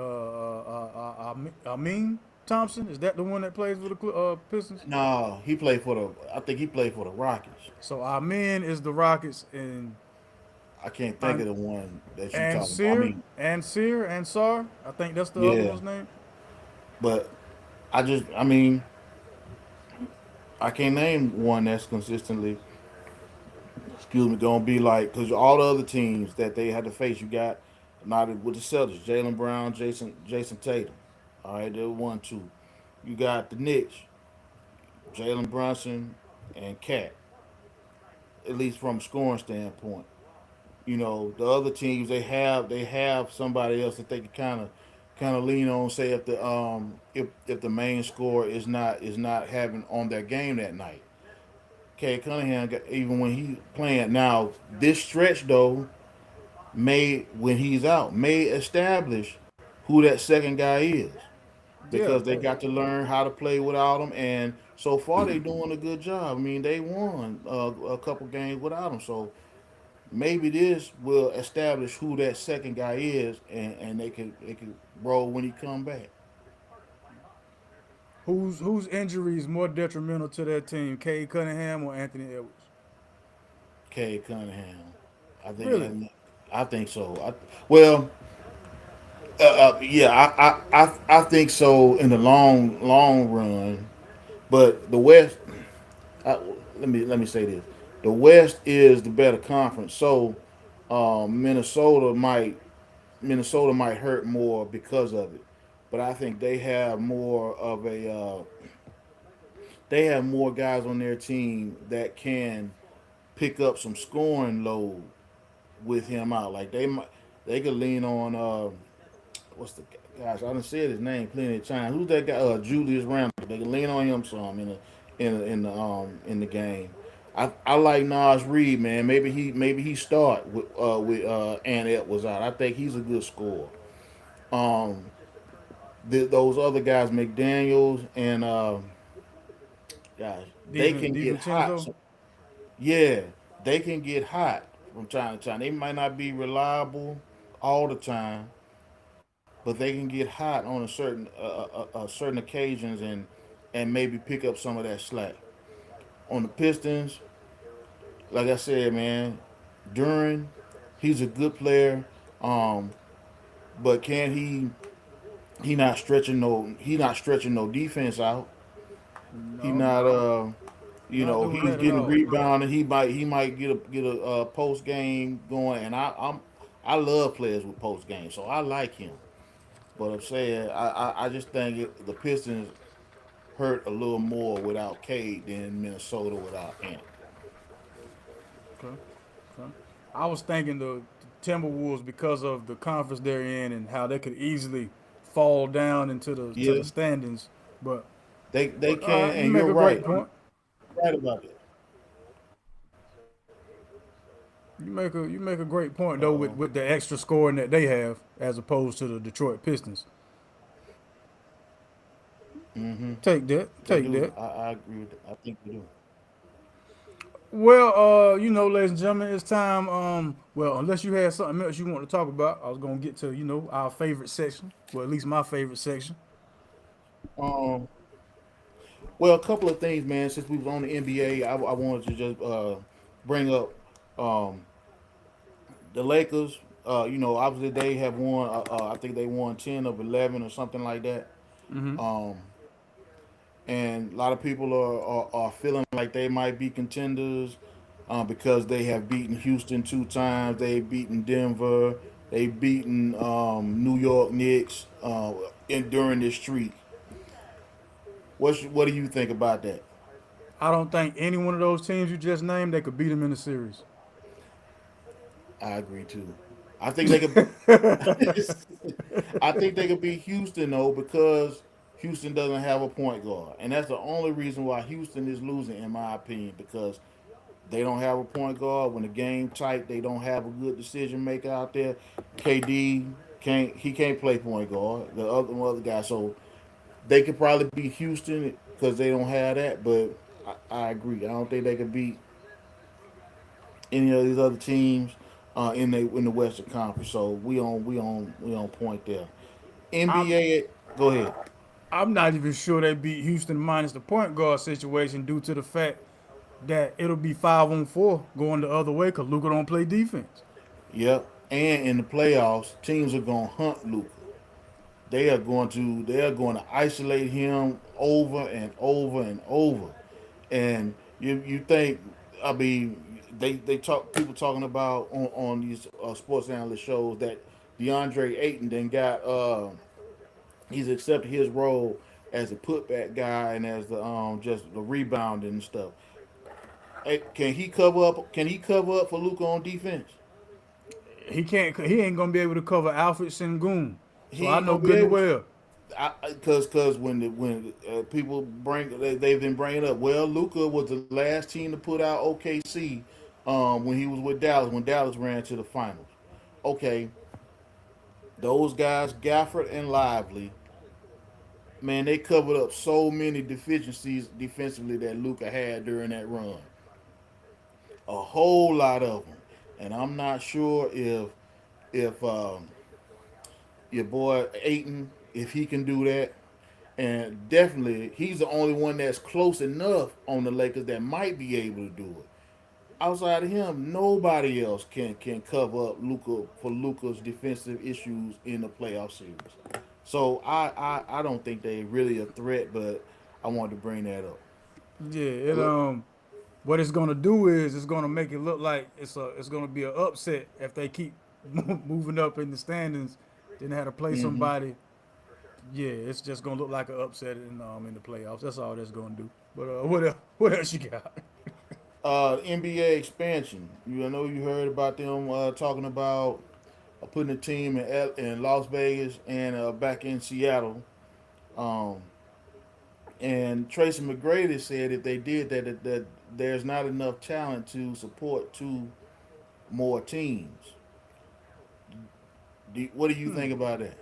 Amin Thompson? Is that the one that plays for the Pistons? no, he played for I think he played for the Rockets. So Amin is the Rockets, and I can't think of An- the one that you talking about. I Ansir, mean, Ansar. I think that's the other yeah, one's name. but I mean, I can't name one that's consistently, excuse me, gonna be like, because all the other teams that they had to face, you got not with the Celtics, Jalen Brown, Jason Tatum. All right, they're 1-2. You got the Knicks, Jalen Brunson and Cat, at least from a scoring standpoint. The other teams they have somebody else that they can kind of lean on. Say if the main scorer is not having on their game that night. Cade Cunningham got, even when he playing now this stretch though may when he's out may establish who that second guy is. Yeah, because they got to learn how to play without him. And so far, they doing a good job. I mean, they won a couple games without him. So maybe this will establish who that second guy is, and they can roll when he come back. whose injury is more detrimental to their team, Cade Cunningham or Anthony Edwards? Cade Cunningham, I Really? think. I think so. Well, yeah, I think so in the long run. But the West, I, let me say this: the West is the better conference. So Minnesota might hurt more because of it. But I think they have more guys on their team that can pick up some scoring load with him out. Like they could lean on what's the gosh, I didn't say his name plenty of times. Who's that guy? Julius Randle. They can lean on him some in the game. I like Nas Reed, man. Maybe he start with Ant Edwards out. I think he's a good scorer. Um, those other guys, McDaniels and guys, they can get hot. DiVincenzo? Yeah, they can get hot from time to time. They might not be reliable all the time, but they can get hot on certain occasions and maybe pick up some of that slack. On the Pistons, like I said, man, Duran, he's a good player, um, but can he not stretching no defense out. He No, not not doing he's that at getting all. rebounded. He might get a post game going, and I love players with post game, so I like him. But I'm saying I just think the Pistons hurt a little more without Cade than Minnesota without Ant. Okay. Okay. I was thinking the Timberwolves because of the conference they're in and how they could easily fall down into the Yeah, standings. But they all can, right, you and make you're a great right. You're point. right about it. You make a great point Uh though with, oh. with the extra scoring that they have as opposed to the Detroit Pistons. Mm-hmm. Take that. They Take do. that. I agree with that. I think they do. Well, ladies and gentlemen, it's time. Well, unless you had something else you want to talk about, I was gonna get to our favorite section. Well, at least my favorite section. Um. Well, a couple of things, man. Since we was on the NBA, I wanted to just bring up um, the Lakers. Obviously they have won. I think they won 10 of 11 or something like that. Um, and a lot of people are feeling like they might be contenders because they have beaten Houston 2 times. They've beaten Denver. They've beaten New York Knicks during this streak. What do you think about that? I don't think any one of those teams you just named they could beat them in the series. I agree too. I think they could. I think they could beat Houston though because Houston doesn't have a point guard, and that's the only reason why Houston is losing, in my opinion, because they don't have a point guard. When the game tight, they don't have a good decision maker out there. KD can't play point guard. The other guy, so they could probably beat Houston because they don't have that. But I agree. I don't think they could beat any of these other teams in the Western Conference. So we on point there. I'm NBA, go ahead. I'm not even sure they beat Houston minus the point guard situation due to the fact that it'll be 5-on-4 going the other way because Luka don't play defense. Yep. And in the playoffs, teams are gonna hunt Luka. They are going to isolate him over and over and over. And you think, I mean, they talk people talking about on these sports analyst shows that DeAndre Ayton then got he's accepted his role as a putback guy and as the just the rebounding and stuff. Hey, can he cover up? Can he cover up for Luca on defense? He can't. He ain't gonna be able to cover Alfred Sengun. So He I ain't know gonna be good and able to. well. Because when people they've been bringing up, well, Luca was the last team to put out OKC when he was with Dallas when Dallas ran to the finals. Okay, those guys Gafford and Lively man, they covered up so many deficiencies defensively that Luka had during that run. A whole lot of them, and I'm not sure if your boy Aiton, if he can do that. And definitely, he's the only one that's close enough on the Lakers that might be able to do it. Outside of him, nobody else can cover up Luca for Luca's defensive issues in the playoff series. So I don't think they really a threat, but I wanted to bring that up. Yeah, it Look, what it's gonna do is it's gonna make it look like it's gonna be an upset if they keep moving up in the standings. Then they had to play mm-hmm. somebody. Yeah, it's just gonna look like an upset in the playoffs. That's all that's gonna do. But what else you got? NBA expansion. I know you heard about them talking about putting a team in Las Vegas and back in Seattle. Um, and Tracy McGrady said if they did that there's not enough talent to support two more teams. What do you think about that?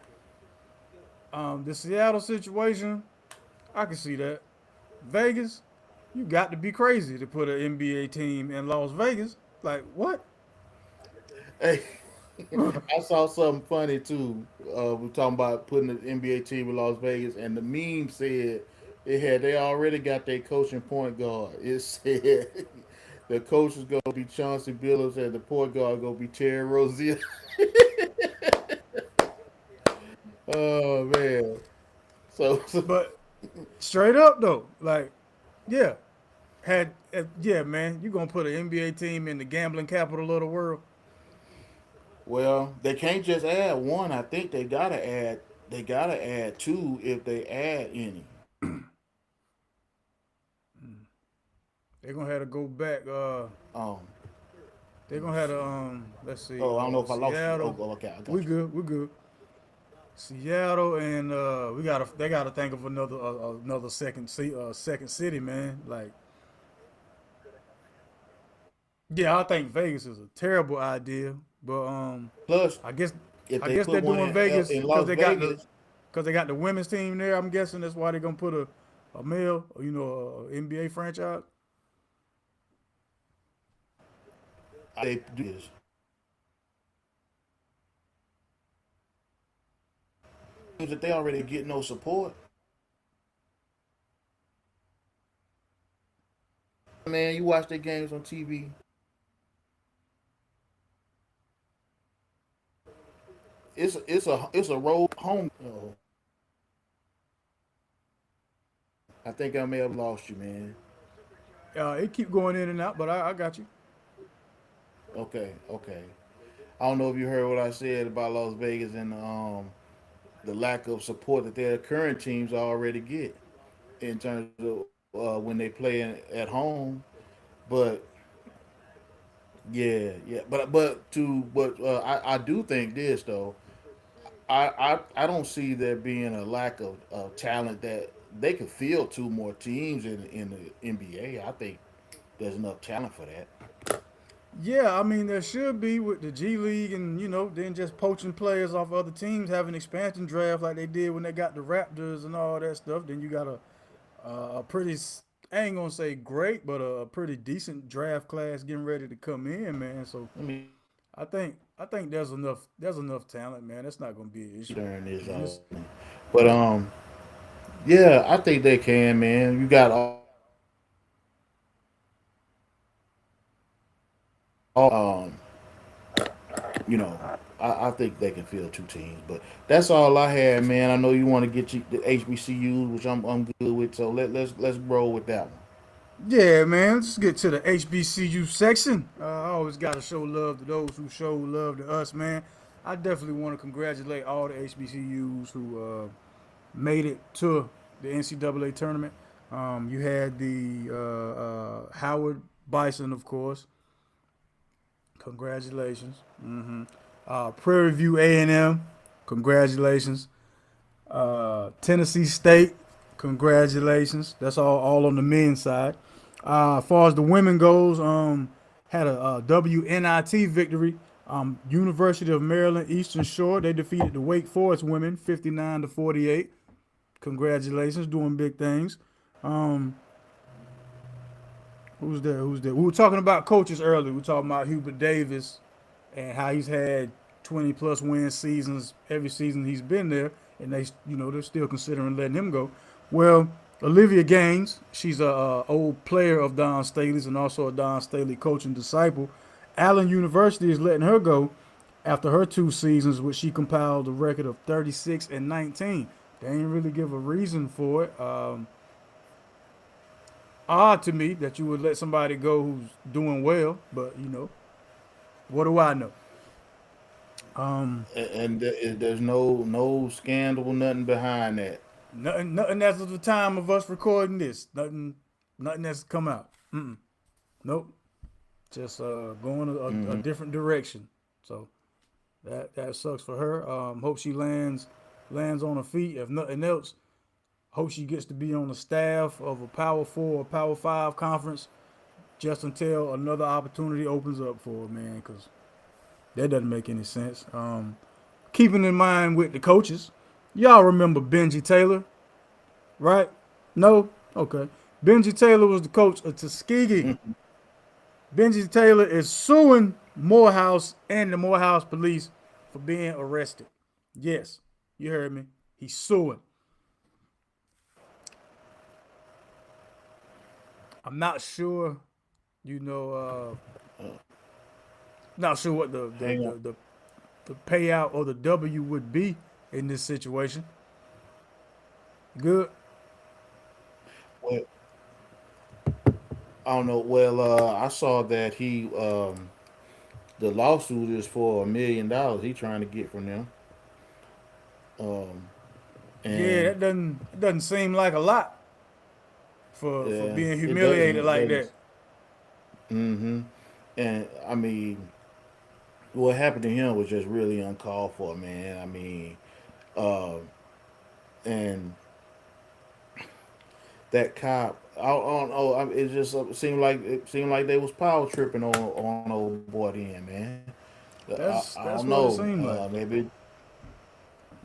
The Seattle situation, I can see that. Vegas, you got to be crazy to put an NBA team in Las Vegas. Like what? Hey, I saw something funny too. We're talking about putting the NBA team in Las Vegas, and the meme said they already got their coaching point guard. It said the coach is gonna be Chauncey Billups and the point guard gonna be Terry Rozier. Oh man. So But straight up though, like yeah, yeah, man, you gonna put an NBA team in the gambling capital of the world? well, they can't just add one. I think they gotta add two if they add any. They're gonna have to go back. Um They're gonna have to let's see, I don't know if I lost you. Oh, Seattle. okay, I We got you. good. We good. Seattle and they gotta think of another second city, man. Like yeah, I think Vegas is a terrible idea, but Plus, I guess if I they guess they're put one doing Vegas in Las Vegas, because they got the women's team there. I'm guessing that's why they're gonna put a male, a NBA franchise. they do this. That they already get no support. Man, you watch their games on TV. It's a road home. Oh, I think I may have lost you, man. It keep going in and out, but I got you. Okay, okay. I don't know if you heard what I said about Las Vegas and the lack of support that their current teams already get in terms of when they play at home. But yeah, yeah. But I do think this though. I don't see there being a lack of talent that they could field two more teams in the NBA. I think there's enough talent for that. Yeah, I mean there should be with the G League and then just poaching players off other teams, having expansion draft like they did when they got the Raptors and all that stuff. Then you got a pretty I ain't gonna say great, but a pretty decent draft class getting ready to come in, man. So I mean, I think there's enough talent, man. That's not gonna be an issue. during this, And it's but yeah, I think they can, man. You got all you know, I think they can field two teams. But that's all I had, man. I know you want to get the HBCUs, which I'm good with. So let's roll with that one. Yeah, man. Let's get to the HBCU section. I always got to show love to those who show love to us, man. I definitely want to congratulate all the HBCUs who made it to the NCAA tournament. You had the Howard Bison, of course. Congratulations. Prairie View A&M. Congratulations. Tennessee State. Congratulations. That's all on the men's side. As far as the women goes, had a WNIT victory. University of Maryland Eastern Shore they defeated the Wake Forest women 59-48. Congratulations, doing big things. Um, who's there? Who's there? We were talking about coaches earlier. We were talking about Hubert Davis and how he's had 20 plus win seasons every season he's been there, and they're still considering letting him go. Well, Olivia Gaines, she's a old player of Don Staley's and also a Don Staley coach and disciple. Allen University is letting her go after her 2 seasons, which she compiled a record of 36 and 19. They ain't really give a reason for it. Odd to me that you would let somebody go who's doing well, but what do I know? Um, There's no scandal, nothing behind that. nothing as of the time of us recording this. Nothing that's come out. Nope. Just going a Hmm. different direction. So that sucks for her. Hope she lands on her feet. If nothing else, hope she gets to be on the staff of a Power Four or Power Five conference just until another opportunity opens up for her, man. Because that doesn't make any sense. Keeping in mind with the coaches, y'all remember Benji Taylor, right? No, okay. Benji Taylor was the coach of Tuskegee. Benji Taylor is suing Morehouse and the Morehouse police for being arrested. Yes, you heard me. He's suing. I'm not sure, you know, not sure what Hang on. the payout or the W would be in this situation. Good. Well, I don't know. Well, I saw that the lawsuit is for $1 million. He trying to get from them. Um, Yeah, and that doesn't seem like a lot for yeah, being it doesn't. humiliated It like doesn't. that. Hmm. And I mean, what happened to him was just really uncalled for, man. I mean, uh, and that cop, I don't know. It just seemed like they was power tripping on old boy then, man. I don't That's what it know. seemed like. Maybe.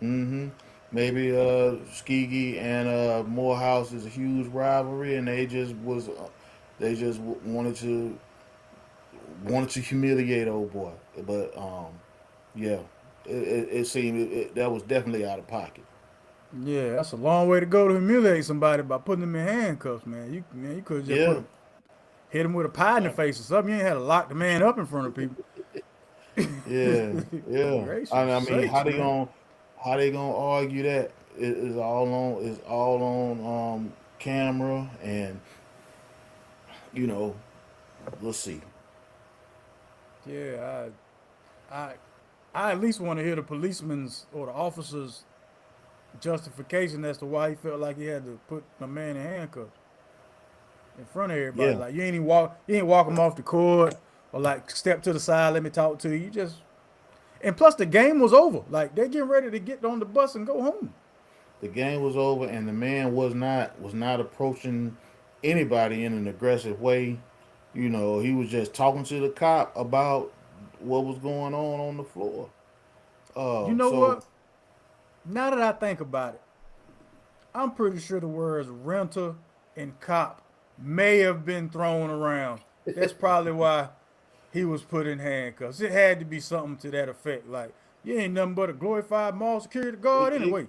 Hmm. Maybe Skeegee and Morehouse is a huge rivalry, and they just wanted to humiliate old boy. But yeah, it seemed that was definitely out of pocket. Yeah, that's a long way to go to humiliate somebody by putting them in handcuffs, man. You could have just Yeah, hit him with a pie in the uh, face or something. You ain't had to lock the man up in front of people. yeah, yeah. Gracious I mean, sakes, man. how they gonna argue that? It's all on camera, and you know we'll see. Yeah, I I at least want to hear the policeman's or the officer's justification as to why he felt like he had to put my man in handcuffs in front of everybody. Yeah, Like you ain't walk him off the court or like step to the side, let me talk to you. You just and plus the game was over. Like they're getting ready to get on the bus and go home. the game was over, and the man was not approaching anybody in an aggressive way. He was just talking to the cop about what was going on the floor. You know So what? Now that I think about it, I'm pretty sure the words renter and cop may have been thrown around. That's probably why he was put in handcuffs. It had to be something to that effect. Like, you ain't nothing but a glorified mall security it guard it, anyway.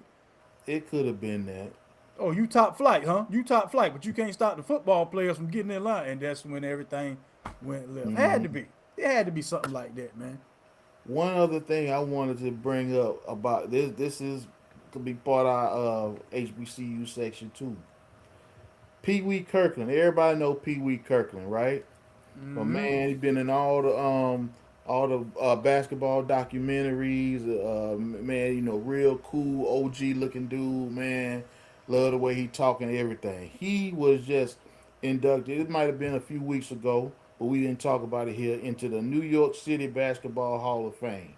it could have been that. Oh, you top flight, huh? You top flight, but you can't stop the football players from getting in line. And that's when everything went left. Had to Hmm. be. It had to be something like that, man. One other thing I wanted to bring up about this, could be part of our HBCU section too. Pee Wee Kirkland. Everybody know Pee Wee Kirkland, right? But man, he's been in all the basketball documentaries. Man, real cool OG looking dude. Man, love the way he talking everything. He was just inducted. It might have been a few weeks ago, but we didn't talk about it here. Into the New York City Basketball Hall of Fame,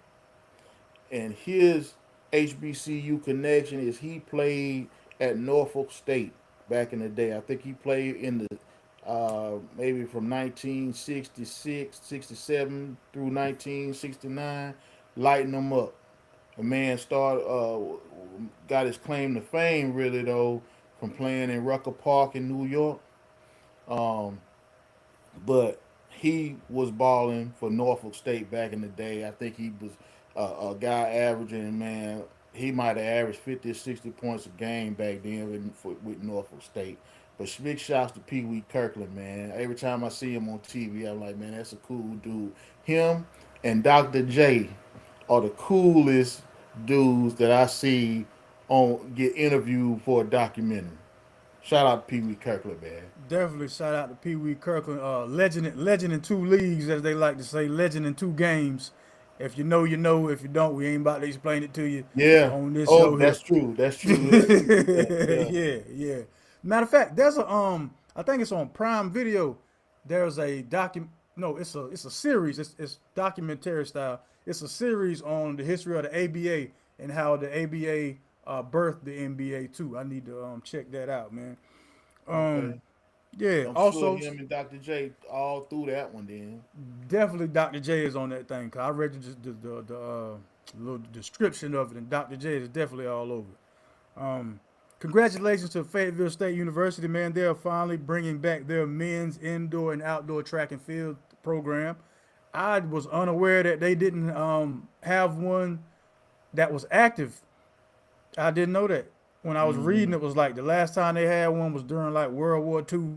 and his HBCU connection is he played at Norfolk State back in the day. I think he played in the maybe from 1966, 67 through 1969, lighting them up. The man got his claim to fame really though from playing in Rucker Park in New York. Um, but he was balling for Norfolk State back in the day. I think he was a guy averaging, man. He might have averaged 50 or 60 points a game back then with Norfolk State. But big shouts to Pee Wee Kirkland, man. Every time I see him on TV, I'm like, man, that's a cool dude. Him and Dr. J are the coolest dudes that I see on get interviewed for a documentary. Shout out to Pee Wee Kirkland, man. Definitely shout out to Pee Wee Kirkland, legend in two leagues, as they like to say, legend in two games. If you know, you know. If you don't, we ain't about to explain it to you Yeah. on this Oh, show here. that's true. That's true. That's true. Yeah. Yeah. Yeah, yeah. Matter of fact, there's a I think it's on Prime Video. There's a no, it's a series. It's documentary style. It's a series on the history of the ABA and how the ABA birthed the NBA too. I need to check that out, man. Um, Okay. yeah. I'm sure Also, him and Dr. J all through that one then. definitely Dr. J is on that thing. Cause I read the little description of it, and Dr. J is definitely all over. Congratulations to Fayetteville State University, man. They are finally bringing back their men's indoor and outdoor track and field program. I was unaware that they didn't have one that was active. I didn't know that. When I was reading, Hmm. it was like the last time they had one was during like World War II.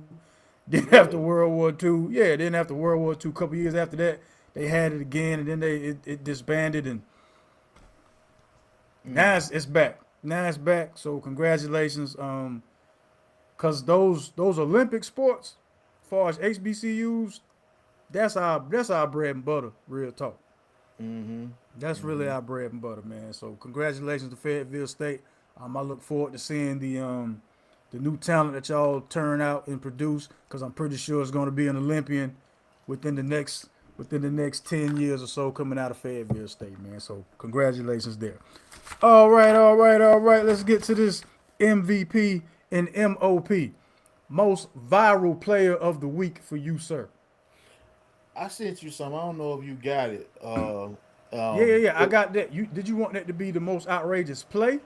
Then after Really? World War II, yeah, then after World War II, a couple years after that, they had it again, and then it disbanded, and now Mm. it's back. Now it's back. So congratulations, cause those Olympic sports, as far as HBCUs, that's our bread and butter. Real talk. Mm-hmm. That's really Mm-hmm. our bread and butter, man. So congratulations to Fayetteville State. I look forward to seeing the new talent that y'all turn out and produce, because I'm pretty sure it's going to be an Olympian within the next within the next 10 years or so coming out of Fayetteville State, man. So congratulations there. All right, all right, all right. Let's get to this MVP and MOP, most viral player of the week for you, sir. I sent you some. I don't know if you got it. Yeah, yeah, yeah. I But got that. Did you want that to be the most outrageous play?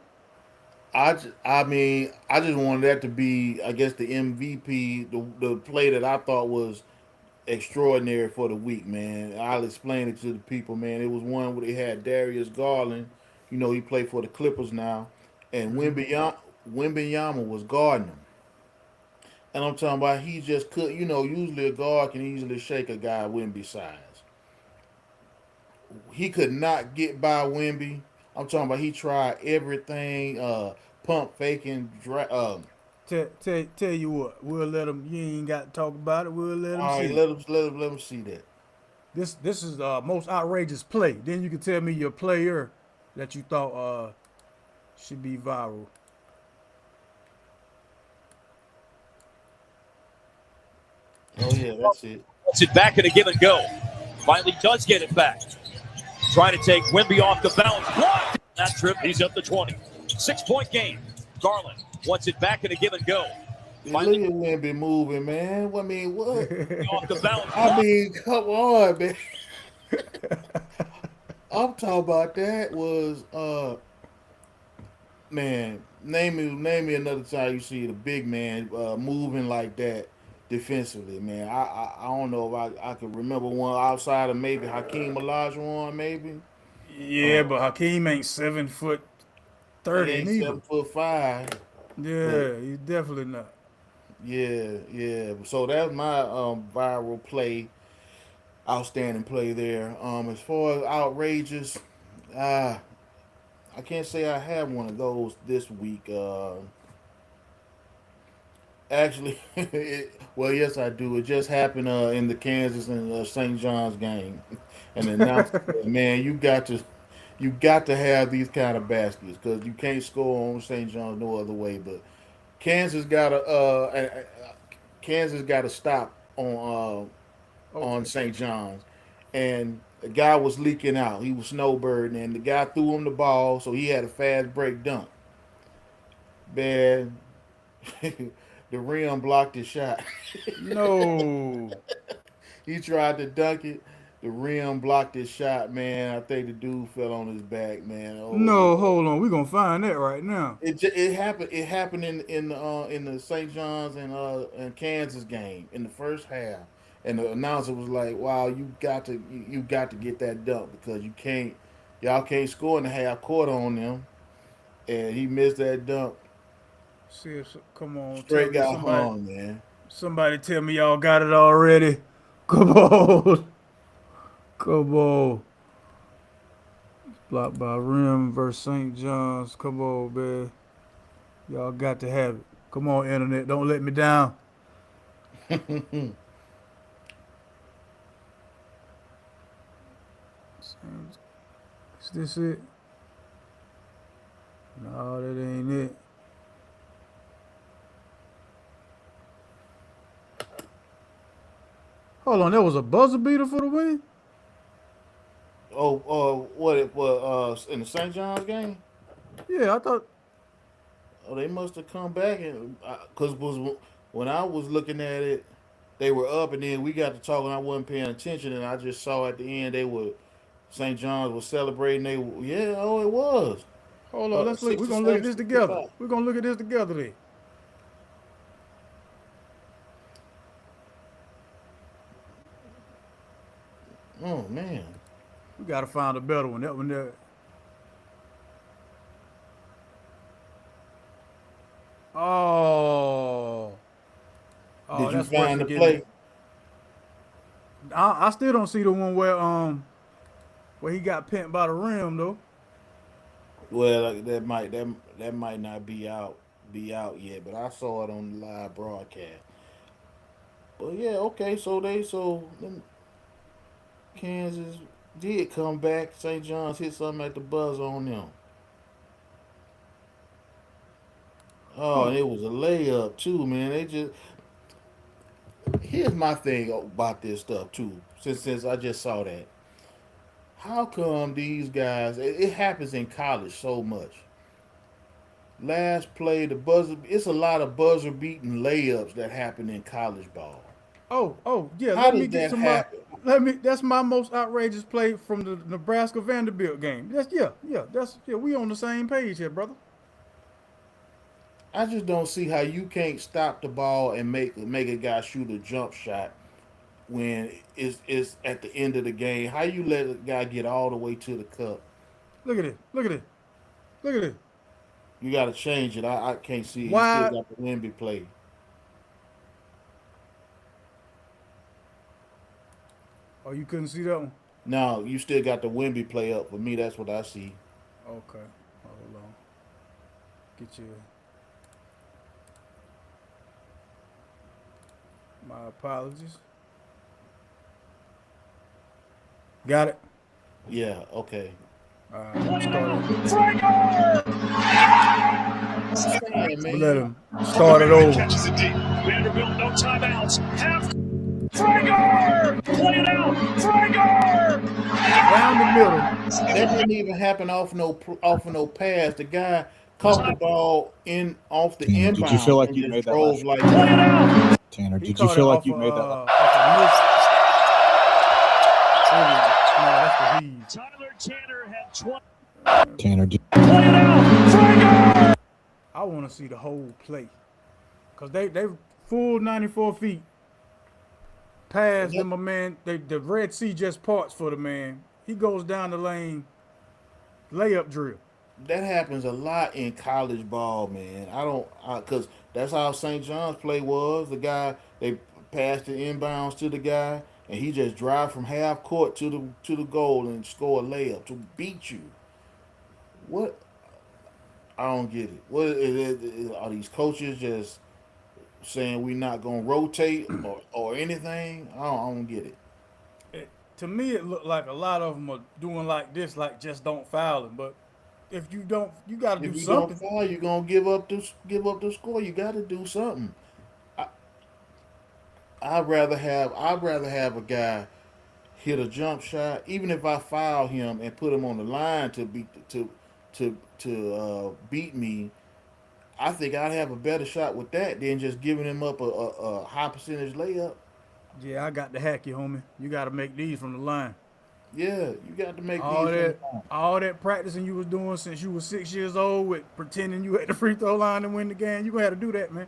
I mean, I just wanted that to be, I guess, the MVP, the play that I thought was extraordinary for the week, man. I'll explain it to the people, man. It was one where they had Darius Garland. You know, he played for the Clippers now, and Wimbyama was guarding him. And I'm talking about he just could, you know, usually a guard can easily shake a guy Wimby size. He could not get by Wimby. I'm talking about he tried everything, pump faking, Tell you what, we'll let them. You ain't got to talk about it. We'll let them all right, see it. let him see that. This is the most outrageous play. Then you can tell me your player that you thought should be viral. Oh yeah, that's it. Gets it back and a give and go. Finally does get it back. Trying to take Wimby off the bounce. Blocked. That trip, he's up to 20. 6-point game. Garland wants it back and a give and go. Look at Wimby moving, man. I mean, what? Off the bounce. I mean, come on, man. I'm talking about that was man. Name me another time you see the big man moving like that defensively, man. I don't know if I can remember one outside of maybe Hakeem Olajuwon, maybe. Yeah, Uh, but Hakeem ain't 7 foot he 30 ain't neither. 7'5", but Yeah, he's definitely not. yeah, yeah. So that's my viral play, outstanding play there. As far as outrageous, uh, I can't say I have one of those this week. Actually, well, yes, I do. It just happened in the Kansas and St. John's game, and the announcer said, "Man, you got to have these kind of baskets because you can't score on St. John's no other way." But Kansas got to Kansas got to stop on Okay. St. John's, and the guy was leaking out. He was snowbirding, and the guy threw him the ball, so he had a fast break dunk. Man, the rim blocked his shot. No. He tried to dunk it. The rim blocked his shot, man. I think the dude fell on his back, man. Oh, No, hold on. We're gonna find that right now. it happened. It happened in the St. John's and Kansas game in the first half, and the announcer was like, "Wow, you got to get that dunk because y'all can't score in the half court on them." And he missed that dunk. See if come on, tell Straight me got somebody. hung, man. Somebody tell me y'all got it already. Come on, come on. Blocked by Rim versus St. John's. Come on, man. Y'all got to have it. Come on, internet. Don't let me down. Is this it? No, that ain't it. Hold on, that was a buzzer beater for the win? Oh, what it was in the St. John's game? Yeah, I thought. Oh, they must have come back and because was when I was looking at it, they were up, and then we got to talking. I wasn't paying attention, and I just saw at the end they were St. John's was celebrating. Yeah, oh, it was Hold on, let's look. We're gonna look at 67, this together. 65. We're gonna look at this together then. Oh man, We gotta find a better one. That one there. Oh. Oh, did you that's worse find for the getting play? it. I still don't see the one where he got pinned by the rim though. Well, that might not be out yet, but I saw it on the live broadcast. But yeah, okay, so them Kansas did come back. St. John's hit something at the buzz on them. Oh, Huh. and it was a layup too, man. They just here's my thing about this stuff too. Since I just saw that, how come these guys? It happens in college so much. Last play, the buzzer. It's a lot of buzzer beating layups that happen in college ball. Oh, yeah. How Let me does get that to my. happen? Let me. That's my most outrageous play from the Nebraska Vanderbilt game. That's yeah. That's yeah. We on the same page here, brother. I just don't see how you can't stop the ball and make a guy shoot a jump shot when it's at the end of the game. How you let a guy get all the way to the cup? Look at it. Look at it. Look at it. You got to change it. I can't see it. You still Why? got the Wimby play. Oh, you couldn't see that one. No, you still got the Wimby play up. For me, that's what I see. Okay. Hold on. Get your. My apologies. Got it. Yeah, okay. Start Understand, it. Let man. him start it over. Catches it deep. Vanderbilt, no timeouts. Half. Traeger! Play it out. Traeger! Down the middle. That didn't even happen off no pass. The guy caught the ball in off the Tanner, did you feel inbound like and you just made that drove last? like Play it that. out. Tanner, He did you caught it feel like off you a, made that? off a miss. No, that's the heave. Tyler Tanner had 20. Tanner, did, Play it out. Traeger! I want to see the whole play. Because they full 94 feet past them, my man. The Red Sea just parts for the man. He goes down the lane, layup drill. That happens a lot in college ball, man. Because that's how St. John's play was. The guy, they passed the inbounds to the guy, and he just drive from half court to the goal and score a layup to beat you. What? I don't get it. What are these coaches just saying we not gonna rotate or anything? I don't get it. To me, it looked like a lot of them are doing like this, like just don't foul him. But if you don't, you got to do If you don't something. foul, you're gonna give up the score. You got to do something. I'd rather have a guy hit a jump shot, even if I foul him and put him on the line to beat me. I think I'd have a better shot with that than just giving him up a high percentage layup. Yeah, I got to hack you, homie. You got to make these from the line. Yeah, you got to make All these from the that, line. all that practicing you was doing since you was 6 years old with pretending you at the free throw line to win the game. You gonna have to do that, man.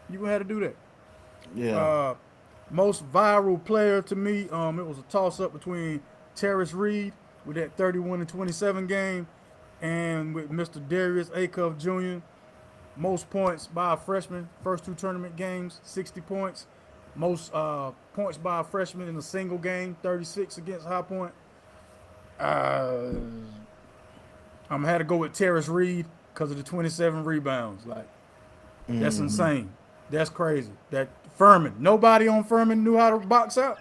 You gonna have to do that. Yeah. Uh, Most viral player to me, it was a toss up between Terrence Reed with that 31 and 27 game, and with Mr. Darius Acuff Jr. Most points by a freshman, first two tournament games, 60 points. Most points by a freshman in a single game, 36 against High Point. Uh, I'm gonna have to go with Terrence Reed because of the 27 rebounds. Like, that's insane. That's crazy. That Furman. Nobody on Furman knew how to box out.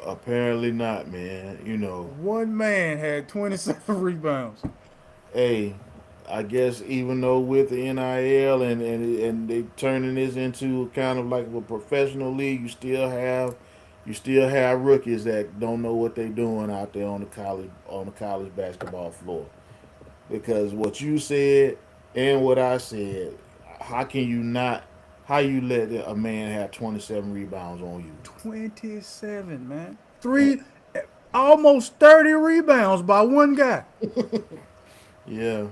Apparently not, man. You know, One man had 27 rebounds. hey, I guess even though with the NIL and they turning this into kind of like a professional league, you still have rookies that don't know what they're doing out there on the college basketball floor. Because what you said and what I said, how can you not? How you let a man have 27 rebounds on you? 27, man. Almost 30 rebounds by one guy. Yeah,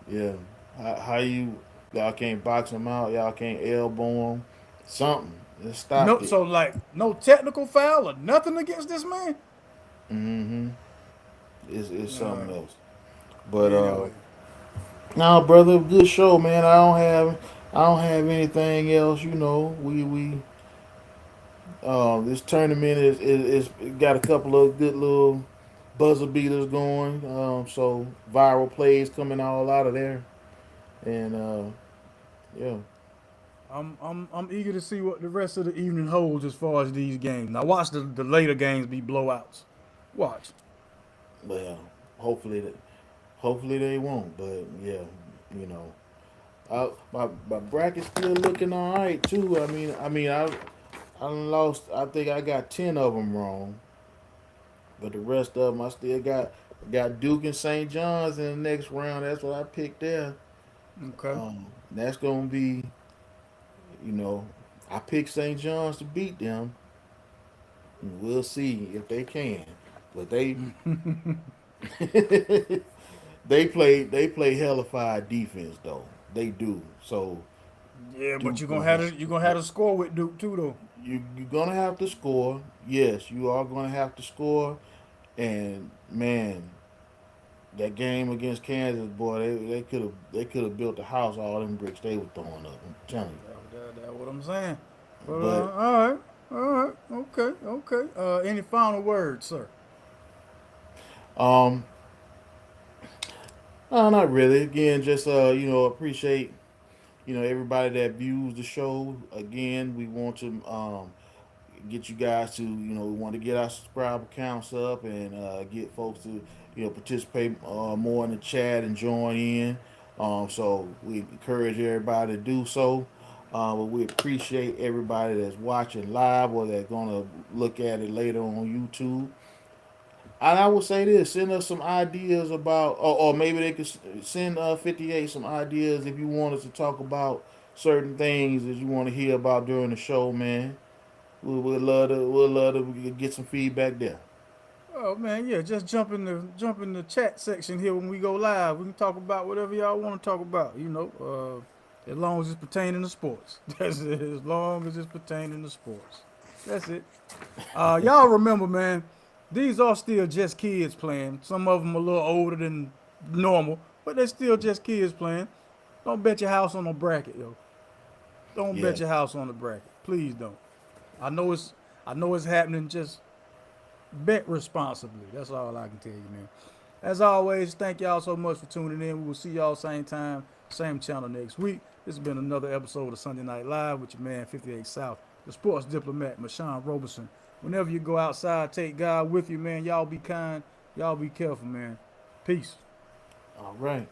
yeah. How y'all can't box him out? Y'all can't elbow him? Something. Just stop No, it. so like no technical foul or nothing against this man. Mm-hmm. It's something Uh, else. But anyway, no, brother, good show, man. I don't have anything else. You know, we this tournament is got a couple of good little buzzer beaters going. So viral plays coming all out of there, and yeah, I'm eager to see what the rest of the evening holds as far as these games. Now watch the later games be blowouts. Watch. well, hopefully that hopefully they won't. But yeah, you know, my bracket's still looking all right too. I done lost. I think I got 10 of them wrong, but the rest of them I still got Duke and St. John's in the next round. That's what I picked there. Okay. That's gonna be, you know, I picked St. John's to beat them. We'll see if they can, but they they play hellified defense though. They do. So Yeah, but Duke gonna have to you're gonna have to score with Duke too though. you're gonna have to score. Yes, you are gonna have to score. And man, that game against Kansas, boy, they could have built a house all them bricks they were throwing up. I'm telling you. That's what I'm saying. But But all right, okay, okay. Any final words, sir? um, no, not really. Again, just appreciate everybody that views the show. Again, we want to get you guys to we want to get our subscriber counts up and get folks to participate more in the chat and join in. So we encourage everybody to do so. But we appreciate everybody that's watching live or that's gonna look at it later on YouTube. And I will say this: send us some ideas about, or maybe they could send 58 some ideas if you want us to talk about certain things that you want to hear about during the show, man. We'll love to get some feedback there. Oh man, yeah, just jump in the chat section here when we go live. We can talk about whatever y'all want to talk about. As long as it's pertaining to sports. That's it. As long as it's pertaining to sports. That's it. Y'all remember, man, these are still just kids playing. Some of them a little older than normal, but they're still just kids playing. Don't bet your house on no bracket, yo. Don't Yeah. bet your house on the bracket. Please don't. I know it's happening. Just bet responsibly. That's all I can tell you, man. As always, thank y'all so much for tuning in. We will see y'all same time, same channel next week. This has been another episode of Sunday Night Live with your man 58 South, the sports diplomat, Mashawn Roberson. Whenever you go outside, take God with you, man. Y'all be kind. Y'all be careful, man. Peace. All right.